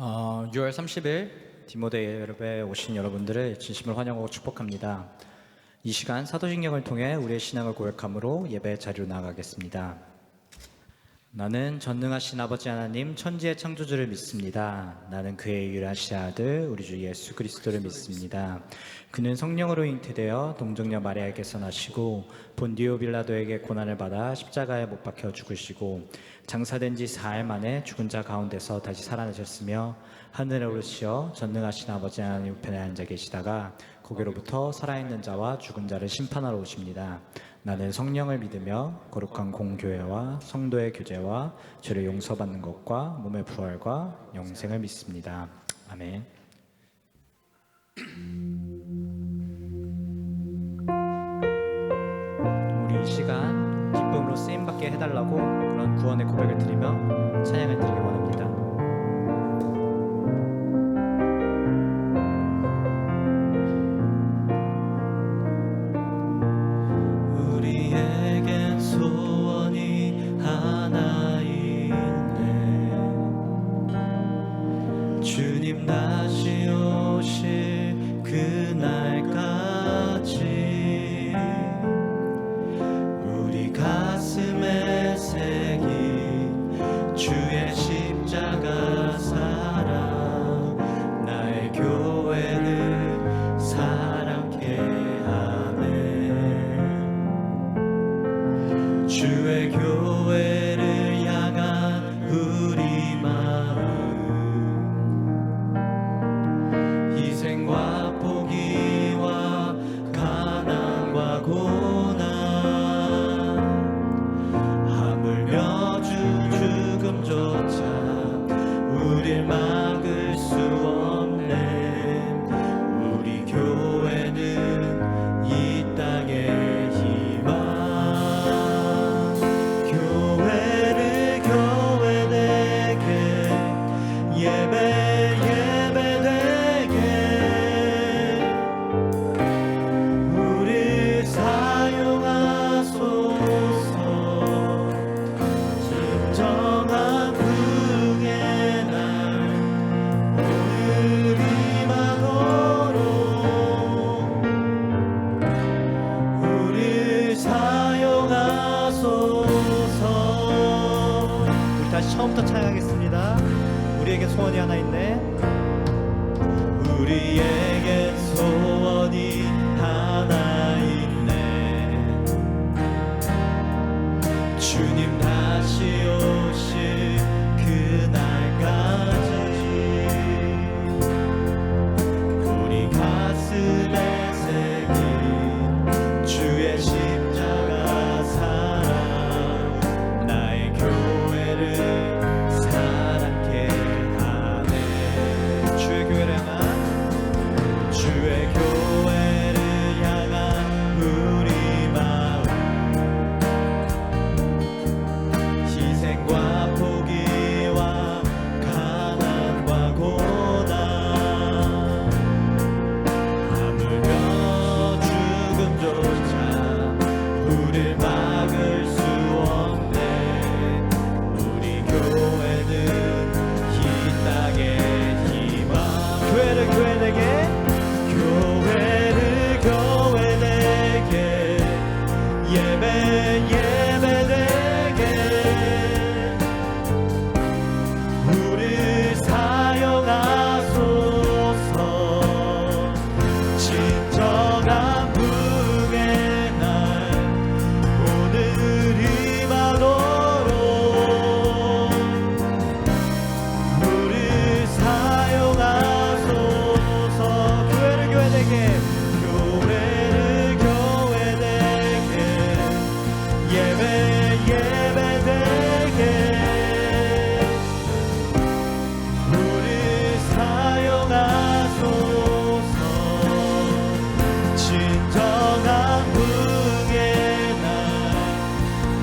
6월 30일 디모데 예배에 오신 여러분들을 진심으로 환영하고 축복합니다. 이 시간 사도신경을 통해 우리의 신앙을 고백함으로 예배 자리로 나아가겠습니다. 나는 전능하신 아버지 하나님 천지의 창조주를 믿습니다. 나는 그의 유일하신 아들 우리 주 예수 그리스도를 믿습니다. 그는 성령으로 잉태되어 동정녀 마리아에게서 나시고 본디오 빌라도에게 고난을 받아 십자가에 못 박혀 죽으시고 장사된 지 4일 만에 죽은 자 가운데서 다시 살아나셨으며 하늘에 오르시어 전능하신 아버지 하나님 우편에 앉아 계시다가 거기로부터 살아있는 자와 죽은 자를 심판하러 오십니다. 나는 성령을 믿으며 거룩한 공교회와 성도의 교제와 죄를 용서받는 것과 몸의 부활과 영생을 믿습니다. 아멘. 우리 이 시간 기쁨으로 쓰임받게 해달라고 그런 구원의 고백을 드리며 찬양을 드리기 원합니다. 우리에겐 소원이 하나 있네. 주님 다시 오실 그날까지 우리 가슴에 새긴 주의 십자가 사랑, 나의 교회를 사랑케 하네. 주의 교회를 향한 우리 마음, 희생과 포기와 가난과 고난, 하물며 죽음조차 우릴 막을 수 없네. 우리 교회는 이 땅의 희망. 교회를 교회되게, 예배 예배되게, 우릴 사용하소서. 진정한 부흥의 날 오늘 임하도록 우릴 사용하소서. 우리 다시 처음부터 찬양하겠습니다. 우리에게 소원이 하나 있네. 우리에겐 소원이 하나 있네. 주님 다시 오실 그날까지 우리 가슴에 새긴 주의 십자가 사랑, 나의 교회를 사랑케 하네. 주의 교회를 향한 주의 교회를 향한 우리 마음, 희생과 포기와 가난과 고난, 하물며 죽음조차 우릴 막을 수 없네. 우리 교회는 이 땅의 희망. 교회를 교회되게, 교회를 교회되게, 예배 예배되게, 우릴 사용하소서. 진정한 부흥의 날 오늘 임하도록 우릴 사용하소서. 교회를 교회되게, 교회를 교회되게, 예배 예배되게, 우릴 사용하소서. 진정한 부흥의 날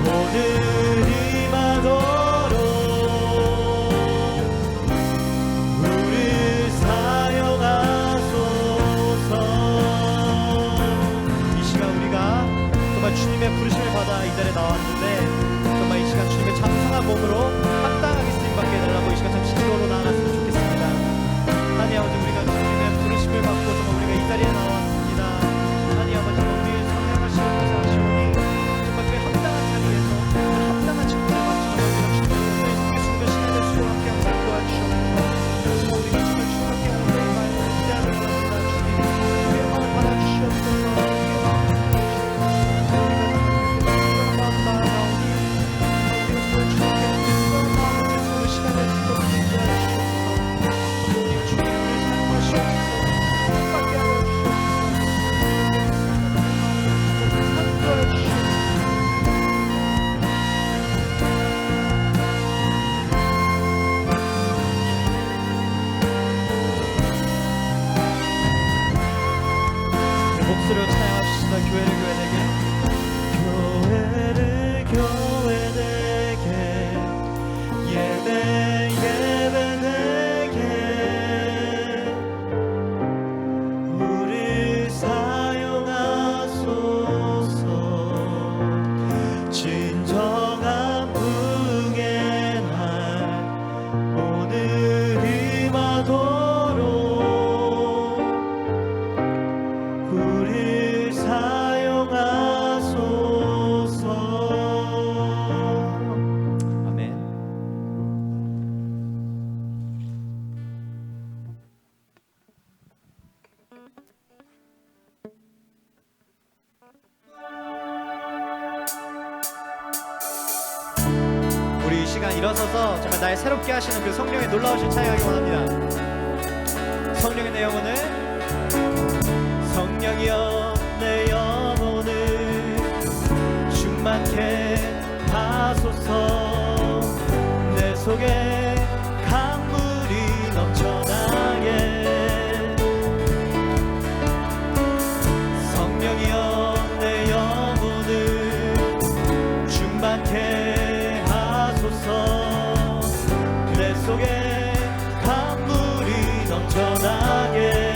오늘 임하도록 우릴 사용하소서. 이 시간 우리가 정말 주님의 부르심을 받아 이 자리에 나왔는데 정말 이 시간 주님의 장성한 몸으로 합당하게 쓰임받게 해달라고 이 시간 참 진로로 나아갔으면 좋겠습니다. 시간 일어서서 정말 날 새롭게 하시는 그 성령의 놀라우신 찬양하기 원합니다. 성령의 내 영혼을, 성령이여 내 영혼을 충만케 하소서. 내 속에 강물이 넘쳐나게. 성령이여 내 영혼을 충만케 하소서. 내 속에 강물이 넘쳐나게.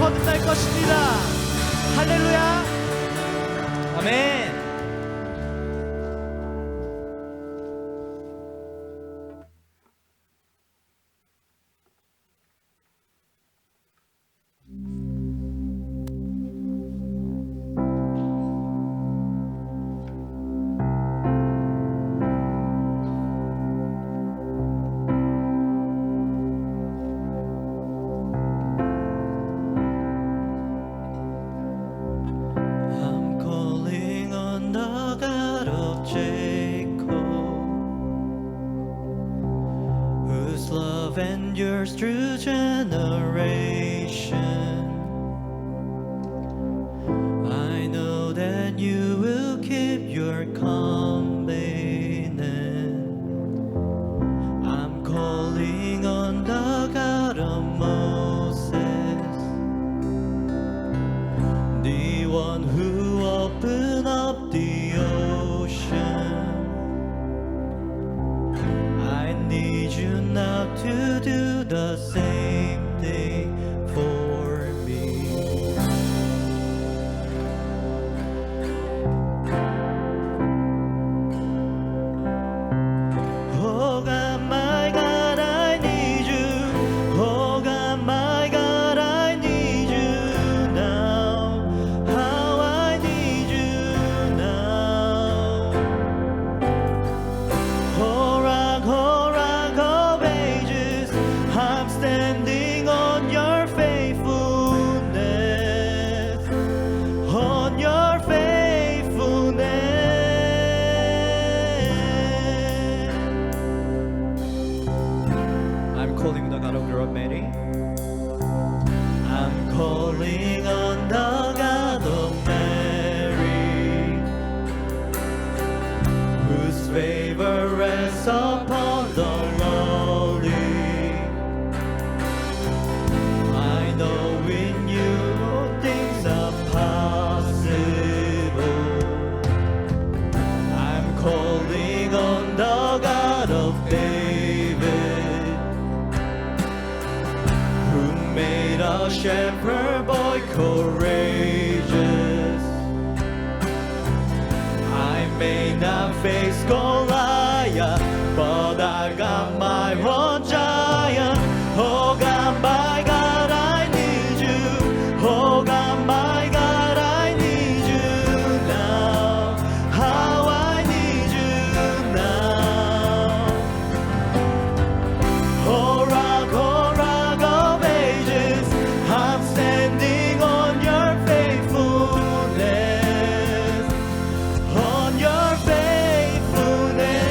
거듭날 것입니다. 할렐루야. 아멘. endures through generation. I know that you will keep your covenant. I'm calling on the God of Moses, the one who opened up the ocean. I need you now to do the same thing for me. river rests upon the lonely. I know in you all things are possible. I'm calling on the God of David, who made a shepherd boy courageous. I may not face Goliath, but I got my one giant. Oh God, my God, I need you. Oh God, my God, I need you now. How I need you now. Oh rock of ages, I'm standing on your faithfulness, on your faithfulness.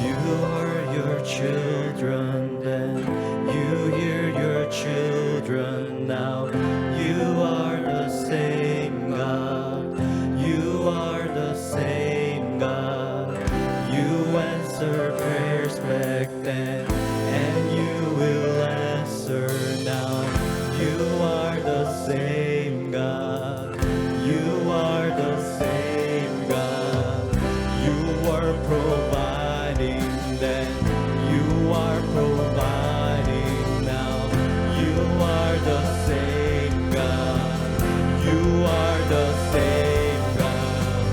You are your children then, you hear your children now. You are the same God, you are the same God. You answered prayers back then, and you will answer now. You are the same God, you are the same God. You were providing then, you are providing now. You are the same God, you are the same God.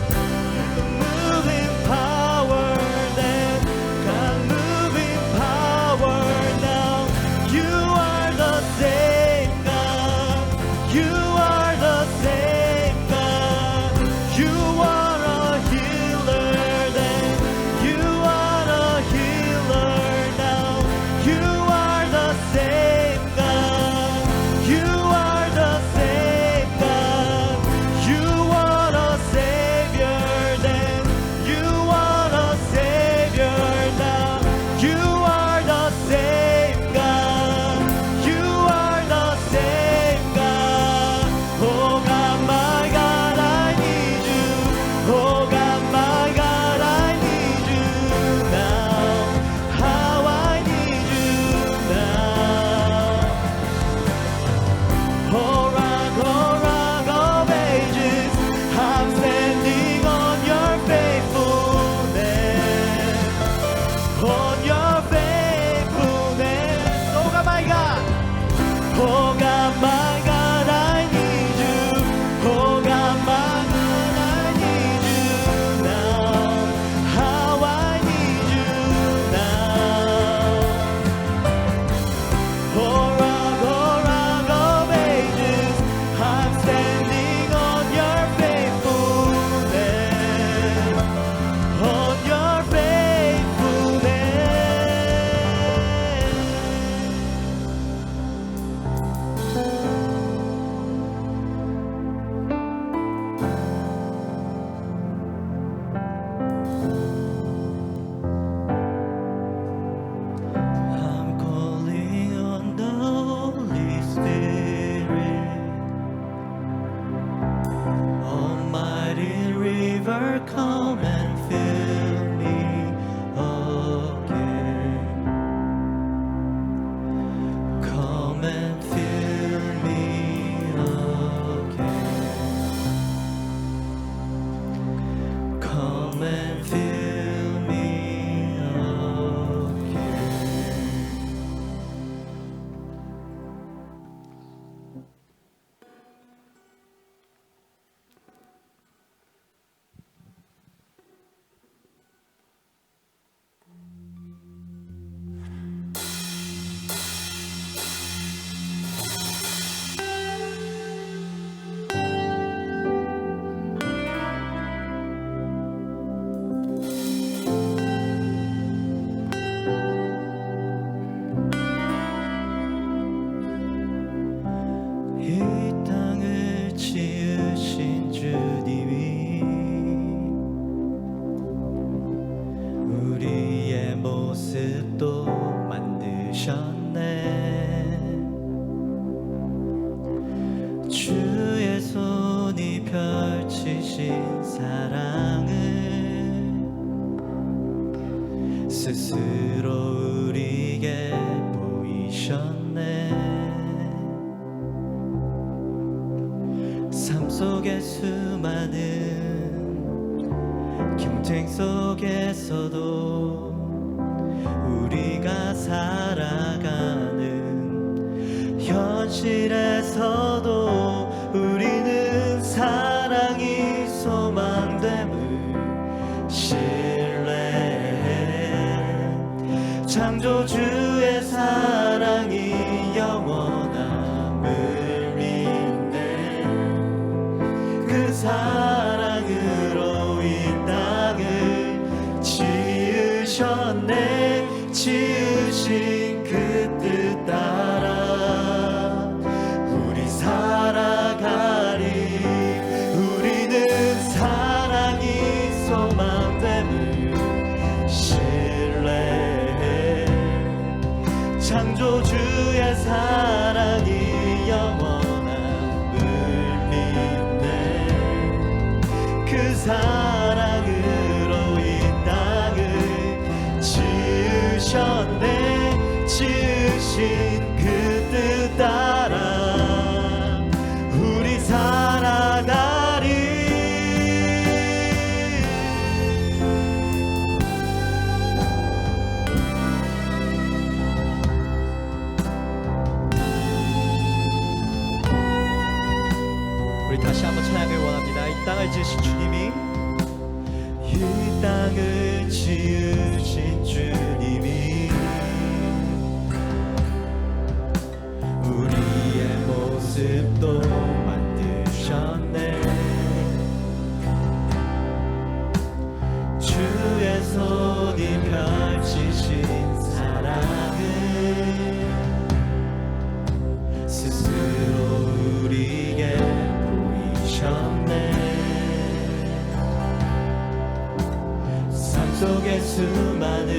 You move in power then, God move in power now. You are the same God, you are the same God. You are a healer then, you are a healer now. You are the same God, you are the same God. You are a savior then, you are a savior now. You are the same God, you are the same God. Oh God, my God, I need you. Oh God, my God, I need you now. How I need you now. Oh rock of ages, I'm standing on your faithfulness, on your faithfulness. Oh God, my God. Oh God, my God, I need you. Oh God, my God, I need you now. How I need you now. Oh rock of ages, I'm standing on your faithfulness, on your I'm calling on the Holy Spirit. Almighty river, come and fill me again. Come and fill me again. Come and fill me again. 스스로 우리에게 보이셨네. 삶 속의 수많은 경쟁 속에서도 우리가 살아가는 현실에서도 우리는 사랑이 소망됨을 신뢰해. 창조주의 사랑이 영원함을 믿네. 그 사랑으로 이 땅을 지으셨네. 지으신 그 뜻 따라 우리 살아가리. 우리는 사랑이 소망됨을 신뢰해. 창조주의 사랑이 영원함을 믿네. 그 사랑으로 이 땅을 지으셨네. 지으신 그 뜻 따라 우리 살아가리. 우리 다시 한번 찬양을 원합니다. 이 땅을 지으신 주님이, 이 땅을 지으신 주님이 우리의 모습도 만드셨네. 주의 손이 펼치신 사랑을 스스로 우리에게 보이셨네. 삶 속의 수많은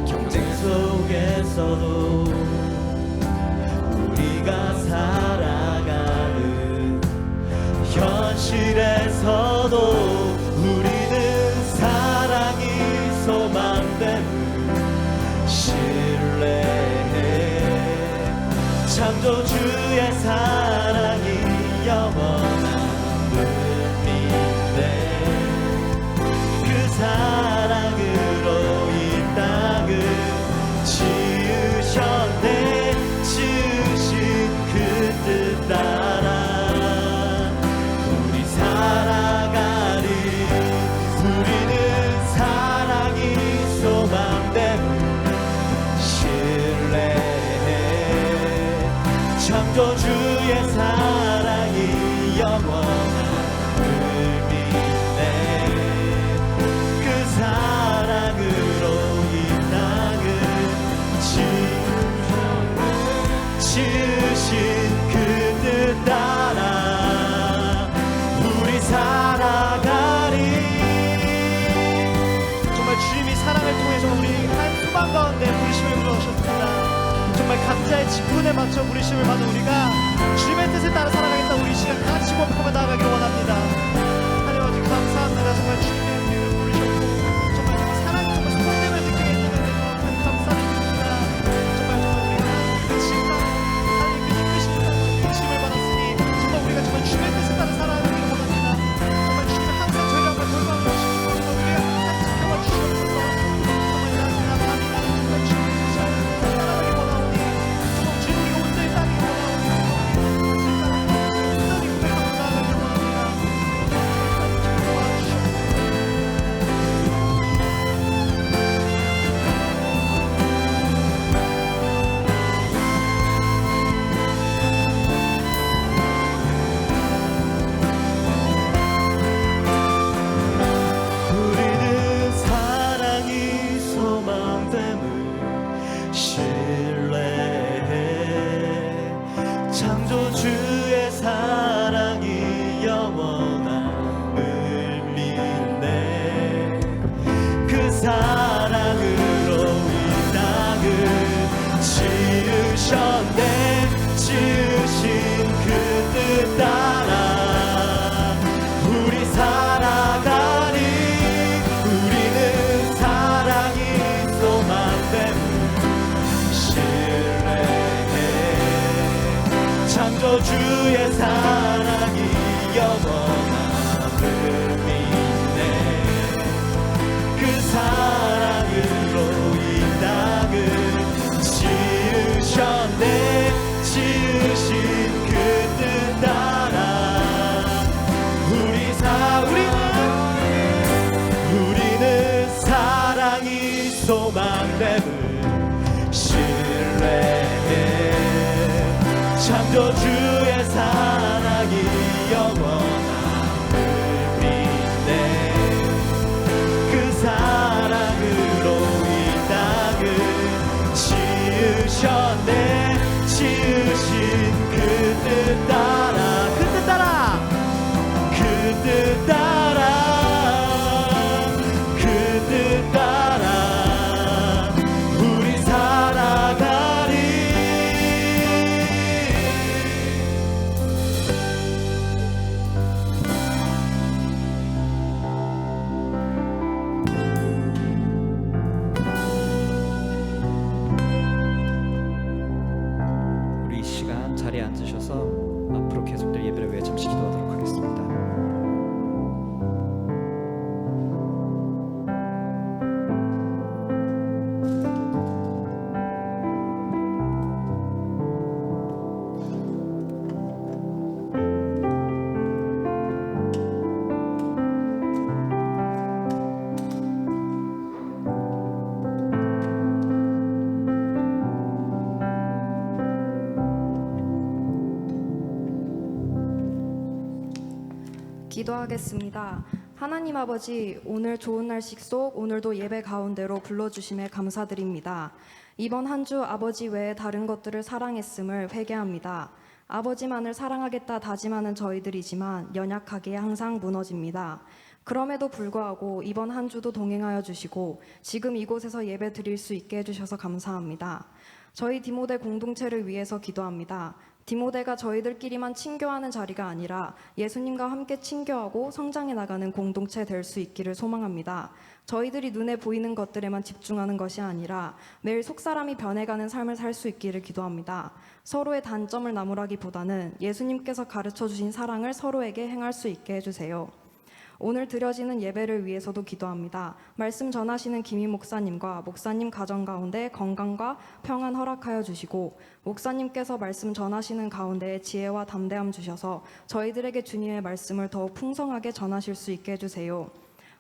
경쟁 속에서도 우리가 살아가는 현실에서도 우리는 사랑이 소망됨을 신뢰해. 창조주의 사랑이 영원함을 믿네. 그 사랑으로 이 땅을 지으셨네. 지으신 그 뜻 따라 우리 살아가리. 우리는 사랑이 소망됨을 신뢰해. 창조주의 사랑이 영원함을 믿네. 그 사랑으로 이 땅을 지으신 그 뜻 따라 우리 살아가리. 정말 주님이 사랑을 통해서 우리 한 수만 가운데 부르심을 불러오셨습니다. 정말 감사의 직분에 맞춰 부르심을 받은 우리가 주님의 뜻에 따라 살아가겠다. 우리 시간 다 같이 고백하며 나아가길 원합니다. 하나님 아버지 감사합니다. 정말 주님의 은혜를 부르셨고 정말 사랑이 정말 소원됨을 느끼게 해주는 데 감사드립니다. 정말 우리가 그 시간 하나님 그 이끄신 부르심을 받았으니 정말 우리가 정말 주님의 뜻에 따라 살아가길 원합니다. 정말 주님이 항상 저희를 한번 돌봐주시고 우리가 항상 지켜봐 주시옵소서. 정말 감사합니다. 정말 주님의 뜻을 따라가길 원하오니 정말 주님이 온전히 따르길 원하오니 온전히 고백하고 나아가길 원합니다. 사랑이 영원함을 믿네. 그 사랑으로 이 땅을 지으셨네. 지으신 그 뜻 따라 우리는 사랑이 소망됨을 신뢰해. 창조주의 사랑이 영원함을 믿네. 그 사랑으로 이 땅을 지으셨네. 지으신 그 뜻 따라 그 뜻 따라 그 뜻 따라 그 뜻 따라 우리 살아가리. 우리 이 시간 자리에 앉으셔서 앞으로 계속될 예배를 위해 잠시 기도하도록 하겠습니다. 기도하겠습니다. 하나님 아버지, 오늘 좋은 날식 속 오늘도 예배 가운데로 불러주심에 감사드립니다. 이번 한 주 아버지 외에 다른 것들을 사랑했음을 회개합니다. 아버지만을 사랑하겠다 다짐하는 저희들이지만 연약하게 항상 무너집니다. 그럼에도 불구하고 이번 한 주도 동행하여 주시고 지금 이곳에서 예배 드릴 수 있게 해주셔서 감사합니다. 저희 디모데 공동체를 위해서 기도합니다. 디모데가 저희들끼리만 친교하는 자리가 아니라 예수님과 함께 친교하고 성장해 나가는 공동체 될 수 있기를 소망합니다. 저희들이 눈에 보이는 것들에만 집중하는 것이 아니라 매일 속사람이 변해가는 삶을 살 수 있기를 기도합니다. 서로의 단점을 나무라기보다는 예수님께서 가르쳐 주신 사랑을 서로에게 행할 수 있게 해주세요. 오늘 드려지는 예배를 위해서도 기도합니다. 말씀 전하시는 김희 목사님과 목사님 가정 가운데 건강과 평안 허락하여 주시고 목사님께서 말씀 전하시는 가운데 지혜와 담대함 주셔서 저희들에게 주님의 말씀을 더욱 풍성하게 전하실 수 있게 해주세요.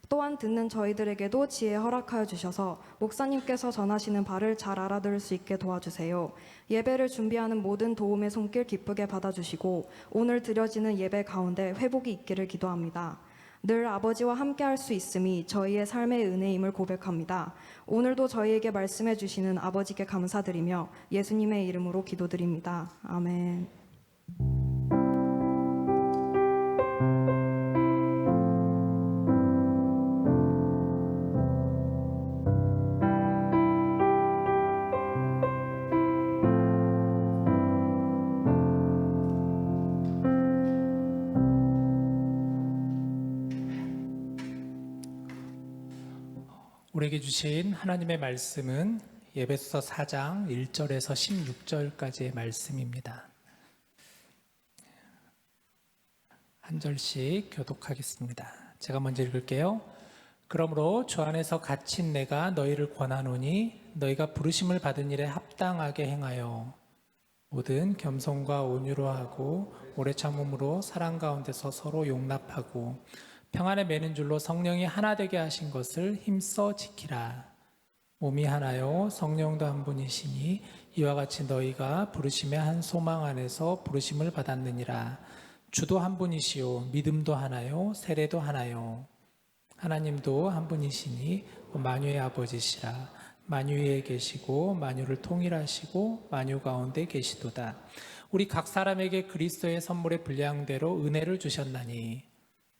또한 듣는 저희들에게도 지혜 허락하여 주셔서 목사님께서 전하시는 바를 잘 알아들을 수 있게 도와주세요. 예배를 준비하는 모든 도움의 손길 기쁘게 받아주시고 오늘 드려지는 예배 가운데 회복이 있기를 기도합니다. 늘 아버지와 함께 할 수 있음이 저희의 삶의 은혜임을 고백합니다. 오늘도 저희에게 말씀해 주시는 아버지께 감사드리며 예수님의 이름으로 기도드립니다. 아멘. 우리에게 주신 하나님의 말씀은 에베소서 4장 1절에서 16절까지의 말씀입니다. 한 절씩 교독하겠습니다. 제가 먼저 읽을게요. 그러므로 주 안에서 갇힌 내가 너희를 권하노니 너희가 부르심을 받은 일에 합당하게 행하여 모든 겸손과 온유로 하고 오래 참음으로 사랑 가운데서 서로 용납하고 평안에 매는 줄로 성령이 하나 되게 하신 것을 힘써 지키라. 몸이 하나요 성령도 한 분이시니 이와 같이 너희가 부르심의 한 소망 안에서 부르심을 받았느니라. 주도 한 분이시요 믿음도 하나요 세례도 하나요. 하나님도 한 분이시니 만유의 아버지시라. 만유 위에 계시고 만유를 통일하시고 만유 가운데 계시도다. 우리 각 사람에게 그리스도의 선물의 분량대로 은혜를 주셨나니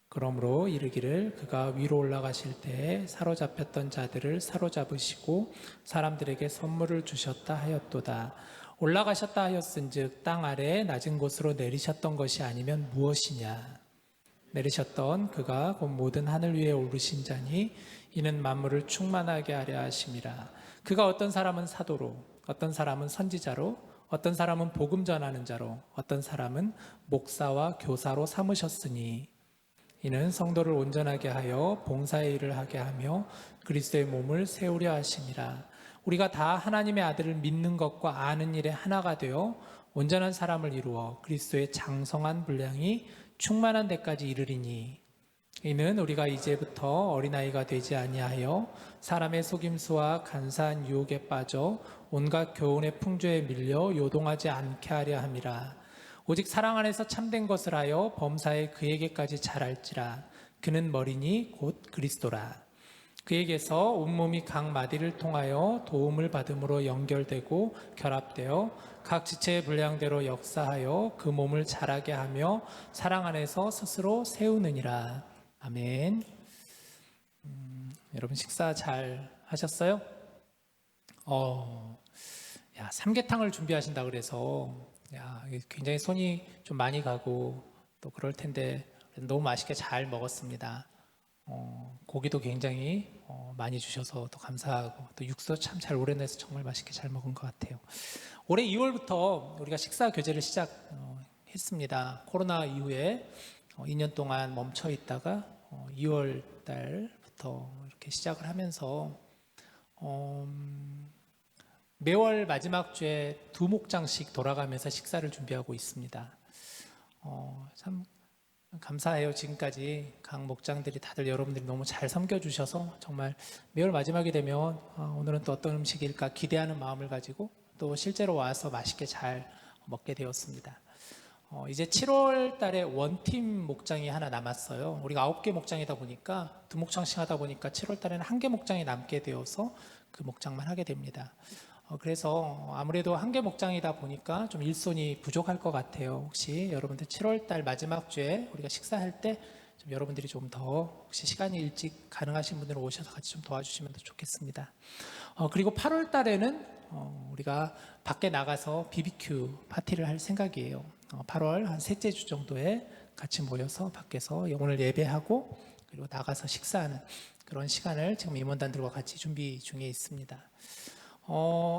그러므로 이르기를 그가 위로 올라가실 때에 사로잡혔던 자들을 사로잡으시고 사람들에게 선물을 주셨다 하였도다. 올라가셨다 하였은즉 땅 아래에 낮은 곳으로 내리셨던 것이 아니면 무엇이냐. 내리셨던 그가 곧 모든 하늘 위에 오르신 자니 이는 만물을 충만하게 하려 하심이라. 그가 어떤 사람은 사도로 어떤 사람은 선지자로 어떤 사람은 복음 전하는 자로, 어떤 사람은 목사와 교사로 삼으셨으니 이는 성도를 온전하게 하여 봉사의 일을 하게 하며 그리스도의 몸을 세우려 하심이라. 우리가 다 하나님의 아들을 믿는 것과 아는 일에 하나가 되어 온전한 사람을 이루어 그리스도의 장성한 분량이 충만한 데까지 이르리니 이는 우리가 이제부터 어린아이가 되지 아니하여 사람의 속임수와 간사한 유혹에 빠져 온갖 교훈의 풍조에 밀려 요동하지 않게 하려 함이라. 오직 사랑 안에서 참된 것을 하여 범사에 그에게까지 자랄지라. 그는 머리니 곧 그리스도라. 그에게서 온몸이 각 마디를 통하여 도움을 받음으로 연결되고 결합되어 각 지체의 분량대로 역사하여 그 몸을 자라게 하며 사랑 안에서 스스로 세우느니라. 아멘. 여러분 식사 잘 하셨어요? 삼계탕을 준비하신다 그래서 굉장히 손이 좀 많이 가고 또 그럴 텐데 너무 맛있게 잘 먹었습니다. 고기도 굉장히 많이 주셔서 또 감사하고 또 육수 참 잘 우려내서 정말 맛있게 잘 먹은 것 같아요. 올해 2월부터 우리가 식사 교제를 시작했습니다. 코로나 이후에 2년 동안 멈춰 있다가 2월 달부터 이렇게 시작을 하면서 매월 마지막 주에 2목장씩 돌아가면서 식사를 준비하고 있습니다. 참 감사해요. 지금까지 각 목장들이 다들 여러분들이 너무 잘 섬겨주셔서 정말 매월 마지막이 되면 오늘은 또 어떤 음식일까 기대하는 마음을 가지고 또 실제로 와서 맛있게 잘 먹게 되었습니다. 이제 7월 달에 원팀 목장이 하나 남았어요. 우리가 9개 목장이다 보니까 2목장씩 하다 보니까 7월 달에는 1개 목장이 남게 되어서 그 목장만 하게 됩니다. 그래서 아무래도 1개 목장이다 보니까 좀 일손이 부족할 것 같아요. 혹시 여러분들 7월 달 마지막 주에 우리가 식사할 때 좀 여러분들이 좀 더 혹시 시간이 일찍 가능하신 분들은 오셔서 같이 좀 도와주시면 더 좋겠습니다. 그리고 8월 달에는 우리가 밖에 나가서 BBQ 파티를 할 생각이에요. 8월 한 셋째 주 정도에 같이 모여서 밖에서 오늘 예배하고 그리고 나가서 식사하는 그런 시간을 지금 임원단들과 같이 준비 중에 있습니다.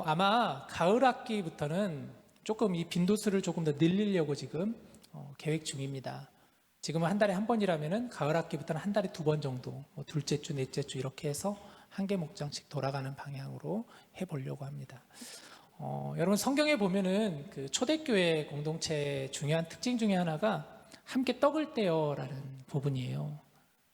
아마 가을 학기부터는 조금 이 빈도수를 조금 더 늘리려고 지금 계획 중입니다. 지금은 한 달에 한 번이라면은 가을 학기부터는 한 달에 2번 정도, 둘째 주, 넷째 주 이렇게 해서 1개 목장씩 돌아가는 방향으로 해보려고 합니다. 여러분 성경에 보면은 그 초대교회 공동체의 중요한 특징 중에 하나가 함께 떡을 떼어라는 부분이에요.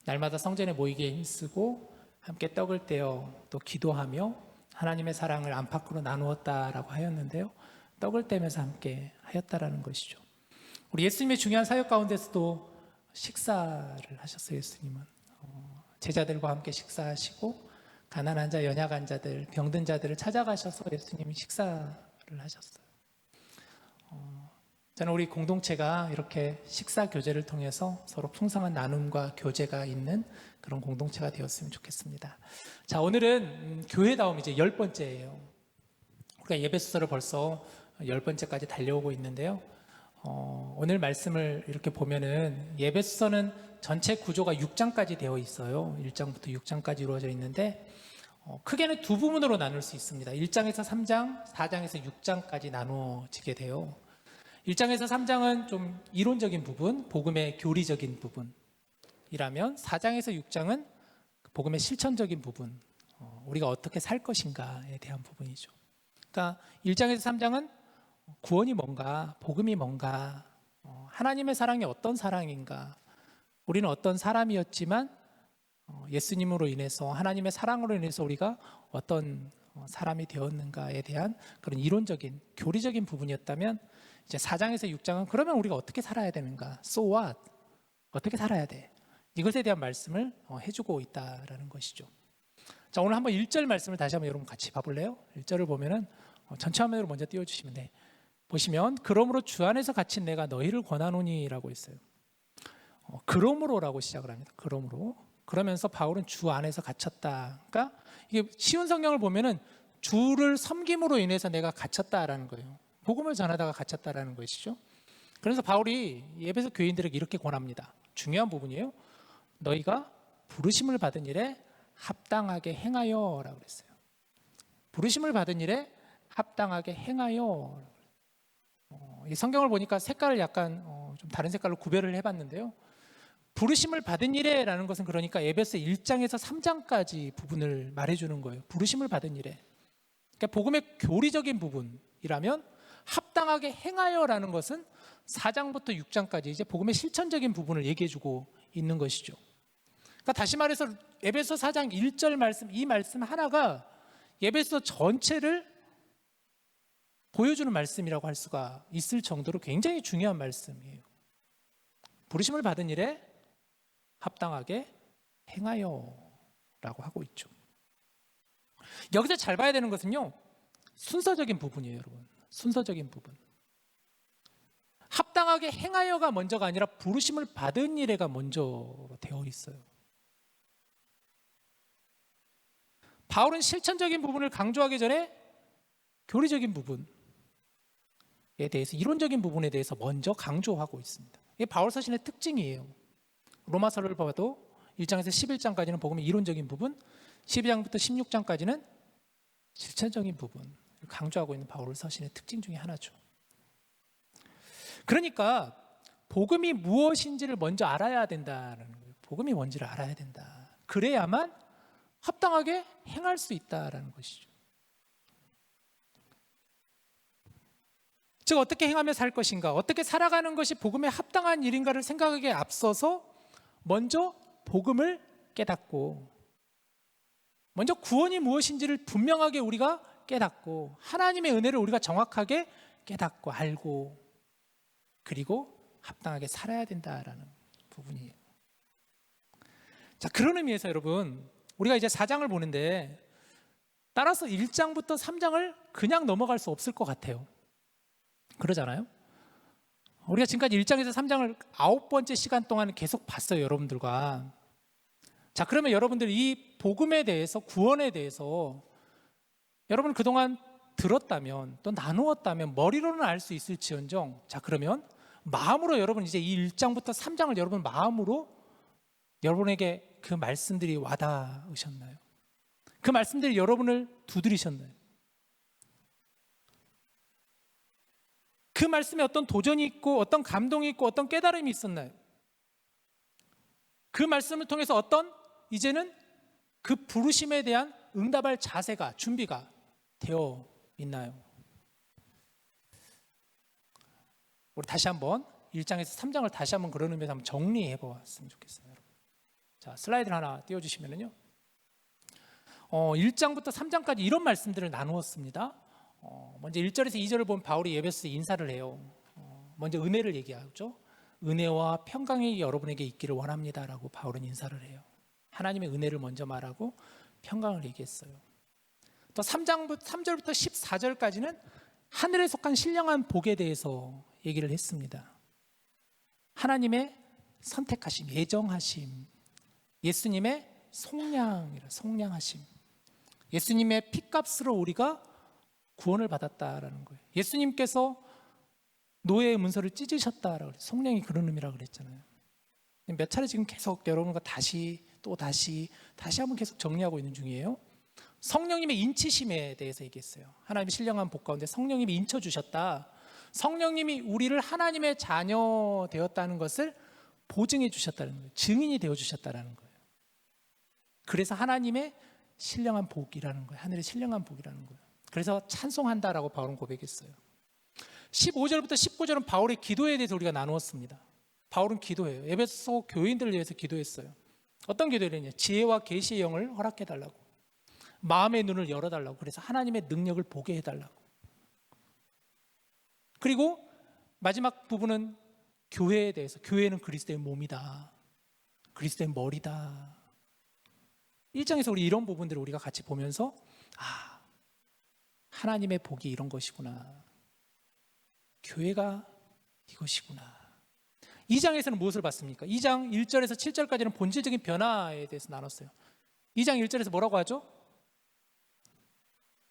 날마다 성전에 모이게 힘쓰고 함께 떡을 떼어 또 기도하며 하나님의 사랑을 안팎으로 나누었다라고 하였는데요. 떡을 떼면서 함께 하였다라는 것이죠. 우리 예수님의 중요한 사역 가운데서도 식사를 하셨어요. 예수님은 제자들과 함께 식사하시고 가난한 자, 연약한 자들, 병든 자들을 찾아가셔서 예수님이 식사를 하셨어요. 저는 우리 공동체가 이렇게 식사 교제를 통해서 서로 풍성한 나눔과 교제가 있는 그런 공동체가 되었으면 좋겠습니다. 자, 오늘은 교회다움 이제 10번째예요. 우리가 예배수서를 벌써 10번째까지 달려오고 있는데요. 오늘 말씀을 이렇게 보면은 예배수서는 전체 구조가 6장까지 되어 있어요. 1장부터 6장까지 이루어져 있는데 크게는 두 부분으로 나눌 수 있습니다. 1장에서 3장, 4장에서 6장까지 나누어지게 돼요. 1장에서 3장은 좀 이론적인 부분, 복음의 교리적인 부분이라면 4장에서 6장은 복음의 실천적인 부분, 우리가 어떻게 살 것인가에 대한 부분이죠. 그러니까 1장에서 3장은 구원이 뭔가, 복음이 뭔가, 하나님의 사랑이 어떤 사랑인가, 우리는 어떤 사람이었지만 예수님으로 인해서 하나님의 사랑으로 인해서 우리가 어떤 사람이 되었는가에 대한 그런 이론적인 교리적인 부분이었다면 이제 4장에서 6장은 그러면 우리가 어떻게 살아야 되는가, so what, 어떻게 살아야 돼, 이것에 대한 말씀을 해주고 있다라는 것이죠. 자, 오늘 한번 1절 말씀을 다시 한번 여러분 같이 봐볼래요? 1절을 보면은 전체 화면으로 먼저 띄워주시면 돼. 보시면 그러므로 주 안에서 갇힌 내가 너희를 권하노니라고 있어요. 그러므로라고 시작을 합니다. 그러므로. 그러면서 바울은 주 안에서 갇혔다. 그러니까 이게 쉬운 성경을 보면은 주를 섬김으로 인해서 내가 갇혔다라는 거예요. 복음을 전하다가 갇혔다라는 것이죠. 그래서 바울이 에베소 교인들에게 이렇게 권합니다. 중요한 부분이에요. 너희가 부르심을 받은 일에 합당하게 행하여라고 그랬어요. 부르심을 받은 일에 합당하게 행하여. 이 성경을 보니까 색깔을 약간 좀 다른 색깔로 구별을 해봤는데요. 부르심을 받은 이래라는 것은 그러니까 에베소 1장에서 3장까지 부분을 말해주는 거예요. 부르심을 받은 이래. 그러니까 복음의 교리적인 부분이라면 합당하게 행하여라는 것은 4장부터 6장까지 이제 복음의 실천적인 부분을 얘기해주고 있는 것이죠. 그러니까 다시 말해서 에베소 4장 1절 말씀, 이 말씀 하나가 에베소 전체를 보여주는 말씀이라고 할 수가 있을 정도로 굉장히 중요한 말씀이에요. 부르심을 받은 일에 합당하게 행하여 라고 하고 있죠. 여기서 잘 봐야 되는 것은요, 순서적인 부분이에요, 여러분. 순서적인 부분. 합당하게 행하여가 먼저가 아니라 부르심을 받은 일에가 먼저 되어 있어요. 바울은 실천적인 부분을 강조하기 전에 교리적인 부분에 대해서, 이론적인 부분에 대해서 먼저 강조하고 있습니다. 이게 바울 서신의 특징이에요. 로마서를 봐도 1장에서 11장까지는 복음의 이론적인 부분, 12장부터 16장까지는 실천적인 부분을 강조하고 있는 바울 서신의 특징 중에 하나죠. 그러니까 복음이 무엇인지를 먼저 알아야 된다는 거예요. 복음이 뭔지를 알아야 된다. 그래야만 합당하게 행할 수 있다라는 것이죠. 즉 어떻게 행하며 살 것인가, 어떻게 살아가는 것이 복음에 합당한 일인가를 생각하기에 앞서서 먼저 복음을 깨닫고, 먼저 구원이 무엇인지를 분명하게 우리가 깨닫고, 하나님의 은혜를 우리가 정확하게 깨닫고 알고, 그리고 합당하게 살아야 된다라는 부분이에요. 자, 그런 의미에서 여러분, 우리가 이제 4장을 보는데 따라서 1장부터 3장을 그냥 넘어갈 수 없을 것 같아요. 그러잖아요. 우리가 지금까지 1장에서 3장을 9번째 시간 동안 계속 봤어요, 여러분들과. 자, 그러면 여러분들 이 복음에 대해서, 구원에 대해서 여러분 그동안 들었다면, 또 나누었다면 머리로는 알 수 있을지언정, 자, 그러면 마음으로 여러분 이제 이 1장부터 3장을 여러분 마음으로 여러분에게 그 말씀들이 와닿으셨나요? 그 말씀들이 여러분을 두드리셨나요? 그 말씀에 어떤 도전이 있고, 어떤 감동이 있고, 어떤 깨달음이 있었나요? 그 말씀을 통해서 어떤, 이제는 그 부르심에 대한 응답할 자세가, 준비가 되어 있나요? 우리 다시 한번 1장에서 3장을 다시 한번 그런 의미에서 한번 정리해 보았으면 좋겠어요, 여러분. 자, 슬라이드를 하나 띄워주시면요. 1장부터 3장까지 이런 말씀들을 나누었습니다. 먼저 1절에서 2절을 보면 바울이 에베소에 인사를 해요. 먼저 은혜를 얘기하죠. 은혜와 평강이 여러분에게 있기를 원합니다라고 바울은 인사를 해요. 하나님의 은혜를 먼저 말하고 평강을 얘기했어요. 또 3절부터 14절까지는 하늘에 속한 신령한 복에 대해서 얘기를 했습니다. 하나님의 선택하심, 예정하심, 예수님의 속량하심, 예수님의 피값으로 우리가 구원을 받았다라는 거예요. 예수님께서 노예의 문서를 찢으셨다라고 그래요. 속량이 그런 의미라고 그랬잖아요. 몇 차례 지금 계속 여러분과 다시 한번 계속 정리하고 있는 중이에요. 성령님의 인치심에 대해서 얘기했어요. 하나님의 신령한 복 가운데 성령님이 인쳐주셨다. 성령님이 우리를 하나님의 자녀 되었다는 것을 보증해 주셨다는 거예요. 증인이 되어 주셨다는 거예요. 그래서 하나님의 신령한 복이라는 거예요. 하늘의 신령한 복이라는 거예요. 그래서 찬송한다라고 바울은 고백했어요. 15절부터 19절은 바울의 기도에 대해서 우리가 나누었습니다. 바울은 기도해요. 에베소 교인들을 위해서 기도했어요. 어떤 기도를 했냐? 지혜와 계시의 영을 허락해달라고, 마음의 눈을 열어달라고, 그래서 하나님의 능력을 보게 해달라고. 그리고 마지막 부분은 교회에 대해서, 교회는 그리스도의 몸이다, 그리스도의 머리다. 1장에서 우리 이런 부분들을 우리가 같이 보면서, 하나님의 복이 이런 것이구나, 교회가 이것이구나. 2장에서는 무엇을 봤습니까? 2장 1절에서 7절까지는 본질적인 변화에 대해서 나눴어요. 2장 1절에서 뭐라고 하죠?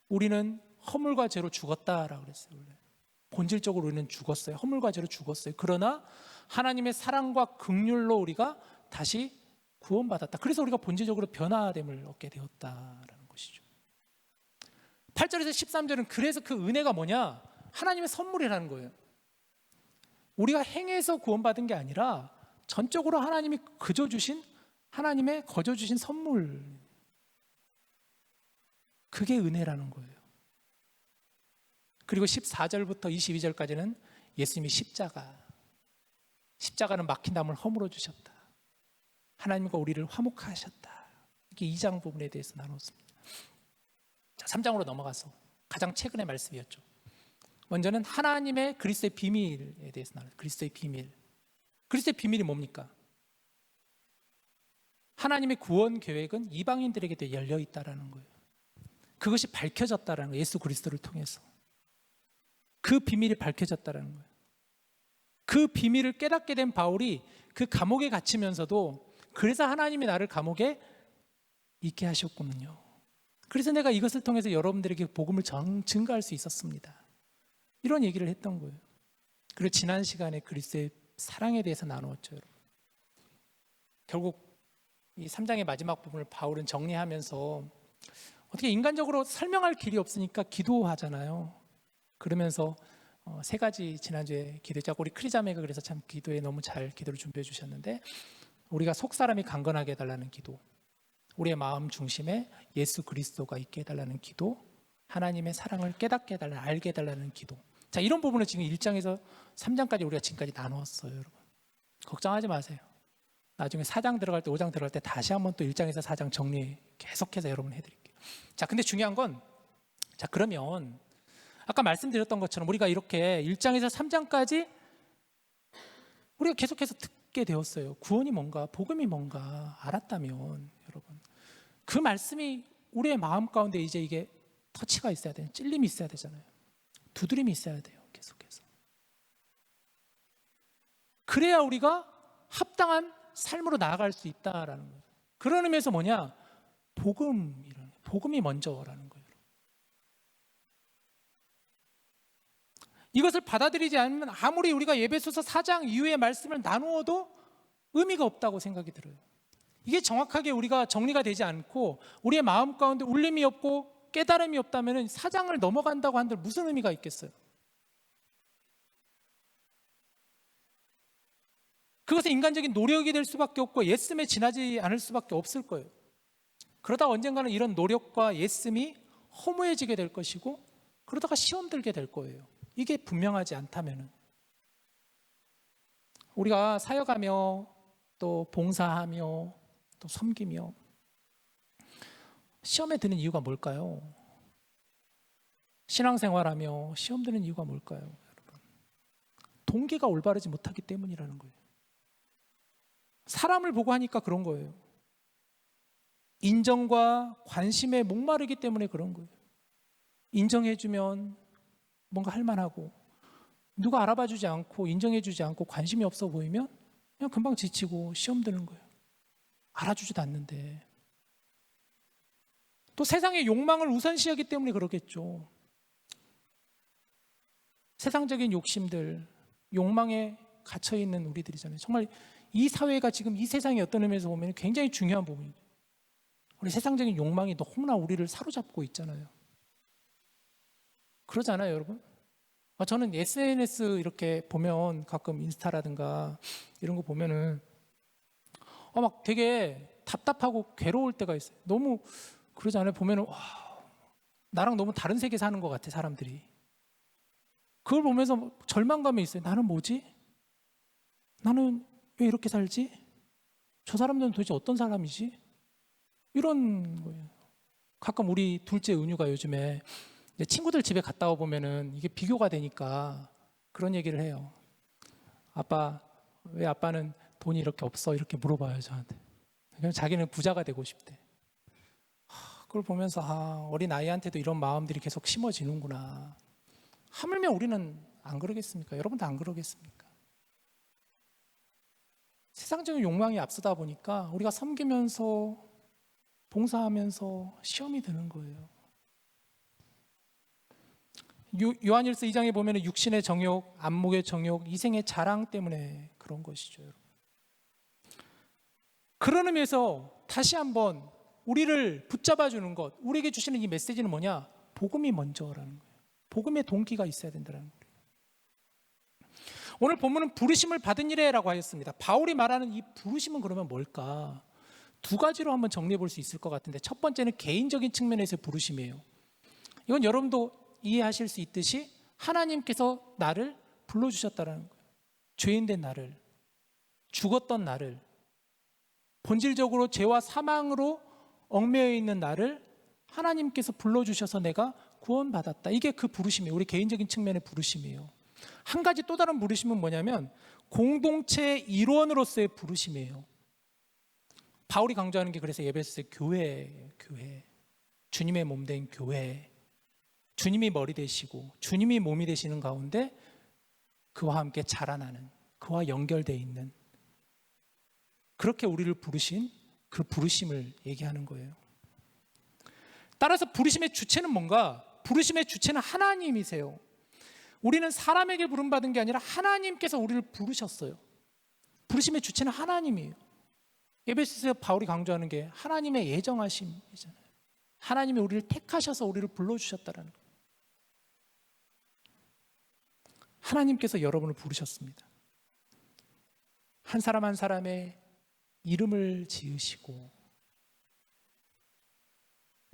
우리는 허물과 죄로 죽었다라고 그랬어요. 원래 본질적으로 우리는 죽었어요. 허물과 죄로 죽었어요. 그러나 하나님의 사랑과 긍휼로 우리가 다시 구원받았다. 그래서 우리가 본질적으로 변화됨을 얻게 되었다라는 것이죠. 8절에서 13절은 그래서 그 은혜가 뭐냐? 하나님의 선물이라는 거예요. 우리가 행해서 구원받은 게 아니라 전적으로 하나님이 그저 주신, 하나님의 거저 주신 선물, 그게 은혜라는 거예요. 그리고 14절부터 22절까지는 예수님이 십자가는 막힌 담을 허물어 주셨다, 하나님과 우리를 화목하셨다, 이게 2장 부분에 대해서 나눴습니다. 자, 3장으로 넘어가서 가장 최근의 말씀이었죠. 먼저는 하나님의 그리스도의 비밀에 대해서 나눴어요. 그리스도의 비밀. 그리스도의 비밀이 뭡니까? 하나님의 구원 계획은 이방인들에게도 열려 있다라는 거예요. 그것이 밝혀졌다라는 거예요. 예수 그리스도를 통해서 그 비밀이 밝혀졌다라는 거예요. 그 비밀을 깨닫게 된 바울이 그 감옥에 갇히면서도 그래서 하나님이 나를 감옥에 있게 하셨군요. 그래서 내가 이것을 통해서 여러분들에게 복음을 증거할 수 있었습니다, 이런 얘기를 했던 거예요. 그리고 지난 시간에 그리스도의 사랑에 대해서 나누었죠, 여러분. 결국 이 3장의 마지막 부분을 바울은 정리하면서 어떻게 인간적으로 설명할 길이 없으니까 기도하잖아요. 그러면서 세 가지 지난주에 기도했고, 우리 크리자매가 그래서 참 기도에 너무 잘 기도를 준비해 주셨는데, 우리가 속 사람이 강건하게 해달라는 기도, 우리의 마음 중심에 예수 그리스도가 있게 해달라는 기도, 하나님의 사랑을 깨닫게 해달라는, 알게 해달라는 기도. 자, 이런 부분을 지금 1장에서 3장까지 우리가 지금까지 나누었어요, 여러분. 걱정하지 마세요. 나중에 4장 들어갈 때, 5장 들어갈 때 다시 한번 또 1장에서 4장 정리 계속해서 여러분 해드릴게요. 자, 근데 중요한 건, 자, 그러면 아까 말씀드렸던 것처럼 우리가 이렇게 1장에서 3장까지 우리가 계속해서 듣게 되었어요. 구원이 뭔가, 복음이 뭔가 알았다면, 여러분, 그 말씀이 우리의 마음 가운데 이제 이게 터치가 있어야 돼요. 찔림이 있어야 되잖아요. 두드림이 있어야 돼요, 계속해서. 그래야 우리가 합당한 삶으로 나아갈 수 있다라는 거예요. 그런 의미에서 뭐냐? 복음이 먼저라는 거예요. 이것을 받아들이지 않으면 아무리 우리가 에베소서 4장 이후의 말씀을 나누어도 의미가 없다고 생각이 들어요. 이게 정확하게 우리가 정리가 되지 않고 우리의 마음 가운데 울림이 없고 깨달음이 없다면 4장을 넘어간다고 한들 무슨 의미가 있겠어요? 그것은 인간적인 노력이 될 수밖에 없고 예씀에 지나지 않을 수밖에 없을 거예요. 그러다 언젠가는 이런 노력과 예씀이 허무해지게 될 것이고, 그러다가 시험 들게 될 거예요. 이게 분명하지 않다면은. 우리가 사역하며 또 봉사하며 또 섬기며 시험에 드는 이유가 뭘까요? 신앙생활하며 시험 드는 이유가 뭘까요, 여러분? 동기가 올바르지 못하기 때문이라는 거예요. 사람을 보고 하니까 그런 거예요. 인정과 관심에 목마르기 때문에 그런 거예요. 인정해주면 뭔가 할만하고, 누가 알아봐주지 않고 인정해주지 않고 관심이 없어 보이면 그냥 금방 지치고 시험 드는 거예요. 알아주지도 않는데. 또 세상의 욕망을 우선시하기 때문에 그러겠죠. 세상적인 욕심들, 욕망에 갇혀있는 우리들이잖아요. 정말 이 사회가 지금 이 세상이 어떤 의미에서 보면 굉장히 중요한 부분이죠. 우리 세상적인 욕망이 너무나 우리를 사로잡고 있잖아요. 그러잖아요, 여러분. 저는 SNS 이렇게 보면 가끔 인스타라든가 이런 거 보면은 막 되게 답답하고 괴로울 때가 있어요. 너무 그러잖아요. 보면은 나랑 너무 다른 세계 사는 것 같아, 사람들이. 그걸 보면서 절망감이 있어요. 나는 뭐지? 나는 왜 이렇게 살지? 저 사람들은 도대체 어떤 사람이지? 이런 거예요. 가끔 우리 둘째 은유가 요즘에 친구들 집에 갔다 와 보면은 이게 비교가 되니까 그런 얘기를 해요. 아빠, 왜 아빠는 돈이 이렇게 없어? 이렇게 물어봐요, 저한테. 그냥 자기는 부자가 되고 싶대. 그걸 보면서 어린 아이한테도 이런 마음들이 계속 심어지는구나. 하물며 우리는 안 그러겠습니까? 여러분도 안 그러겠습니까? 세상적인 욕망이 앞서다 보니까 우리가 섬기면서 봉사하면서 시험이 드는 거예요. 요한일서 2장에 보면 육신의 정욕, 안목의 정욕, 이생의 자랑 때문에 그런 것이죠, 여러분. 그런 의미에서 다시 한번 우리를 붙잡아주는 것, 우리에게 주시는 이 메시지는 뭐냐? 복음이 먼저라는 거예요. 복음의 동기가 있어야 된다는 거예요. 오늘 본문은 부르심을 받은 이래라고 하였습니다. 바울이 말하는 이 부르심은 그러면 뭘까? 두 가지로 한번 정리해 볼 수 있을 것 같은데, 첫 번째는 개인적인 측면에서의 부르심이에요. 이건 여러분도 이해하실 수 있듯이 하나님께서 나를 불러주셨다는 거예요. 죄인된 나를, 죽었던 나를, 본질적으로 죄와 사망으로 얽매여 있는 나를 하나님께서 불러주셔서 내가 구원받았다. 이게 그 부르심이에요. 우리 개인적인 측면의 부르심이에요. 한 가지 또 다른 부르심은 뭐냐면 공동체의 일원으로서의 부르심이에요. 바울이 강조하는 게 그래서 에베소의 교회예요. 교회. 주님의 몸 된 교회. 주님이 머리 되시고 주님이 몸이 되시는 가운데 그와 함께 자라나는, 그와 연결되어 있는, 그렇게 우리를 부르신 그 부르심을 얘기하는 거예요. 따라서 부르심의 주체는 뭔가? 부르심의 주체는 하나님이세요. 우리는 사람에게 부름받은 게 아니라 하나님께서 우리를 부르셨어요. 부르심의 주체는 하나님이에요. 에베소서에서 바울이 강조하는 게 하나님의 예정하심이잖아요. 하나님이 우리를 택하셔서 우리를 불러주셨다는 거예요. 하나님께서 여러분을 부르셨습니다. 한 사람 한 사람의 이름을 지으시고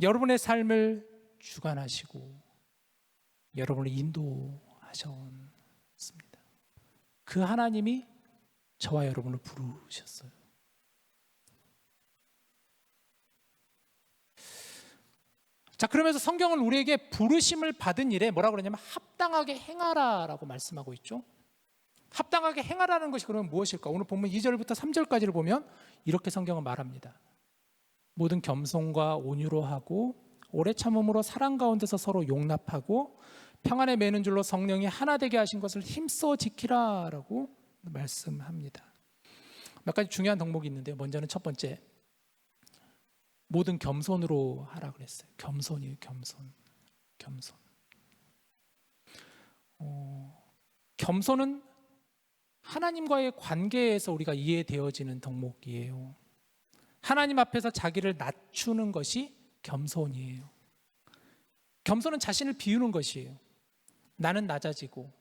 여러분의 삶을 주관하시고 여러분을 인도하셨습니다. 그 하나님이 저와 여러분을 부르셨어요. 자, 그러면서 성경은 우리에게 부르심을 받은 일에 뭐라고 그러냐면 합당하게 행하라라고 말씀하고 있죠. 합당하게 행하라는 것이 그러면 무엇일까? 오늘 본문 2절부터 3절까지를 보면 이렇게 성경은 말합니다. 모든 겸손과 온유로 하고 오래 참음으로 사랑 가운데서 서로 용납하고 평안에 매는 줄로 성령이 하나 되게 하신 것을 힘써 지키라라고 말씀합니다. 몇 가지 중요한 덕목이 있는데, 먼저는 첫 번째, 모든 겸손으로 하라 그랬어요. 겸손이에요. 겸손. 겸손은 하나님과의 관계에서 우리가 이해되어지는 덕목이에요. 하나님 앞에서 자기를 낮추는 것이 겸손이에요. 겸손은 자신을 비우는 것이에요. 나는 낮아지고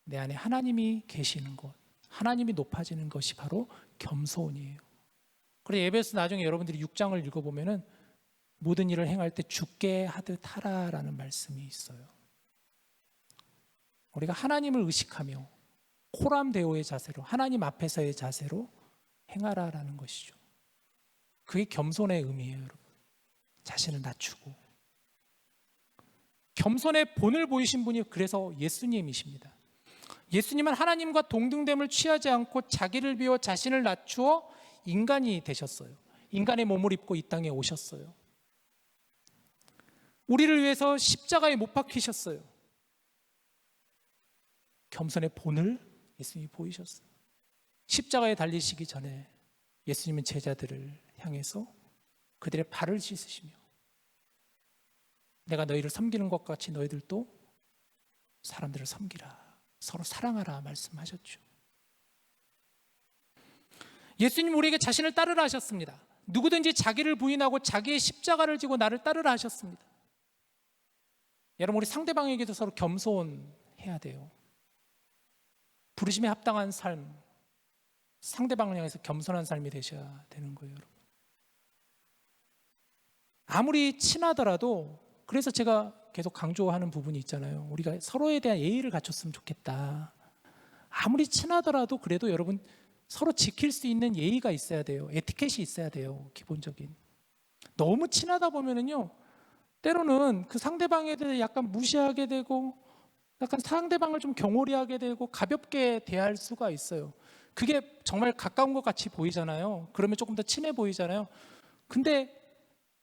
내 안에 하나님이 계시는 것, 하나님이 높아지는 것이 바로 겸손이에요. 그래서 에베소 나중에 여러분들이 6장을 읽어보면은 모든 일을 행할 때 주께 하듯 하라라는 말씀이 있어요. 우리가 하나님을 의식하며 코람데오의 자세로, 하나님 앞에서의 자세로 행하라라는 것이죠. 그게 겸손의 의미예요, 여러분. 자신을 낮추고. 겸손의 본을 보이신 분이 그래서 예수님이십니다. 예수님은 하나님과 동등됨을 취하지 않고 자기를 비워 자신을 낮추어 인간이 되셨어요. 인간의 몸을 입고 이 땅에 오셨어요. 우리를 위해서 십자가에 못 박히셨어요. 겸손의 본을 예수님이 보이셨어요. 십자가에 달리시기 전에 예수님은 제자들을 향해서 그들의 발을 씻으시며 내가 너희를 섬기는 것 같이 너희들도 사람들을 섬기라, 서로 사랑하라 말씀하셨죠. 예수님 우리에게 자신을 따르라 하셨습니다. 누구든지 자기를 부인하고 자기의 십자가를 지고 나를 따르라 하셨습니다. 여러분, 우리 상대방에게도 서로 겸손해야 돼요. 부르심에 합당한 삶, 상대방을 향해서 겸손한 삶이 되셔야 되는 거예요, 여러분. 아무리 친하더라도, 그래서 제가 계속 강조하는 부분이 있잖아요. 우리가 서로에 대한 예의를 갖췄으면 좋겠다. 아무리 친하더라도 그래도 여러분 서로 지킬 수 있는 예의가 있어야 돼요. 에티켓이 있어야 돼요. 기본적인. 너무 친하다 보면은요, 때로는 그 상대방에 대해 약간 무시하게 되고 약간 상대방을 좀 경홀히 하게 되고 가볍게 대할 수가 있어요. 그게 정말 가까운 것 같이 보이잖아요. 그러면 조금 더 친해 보이잖아요. 근데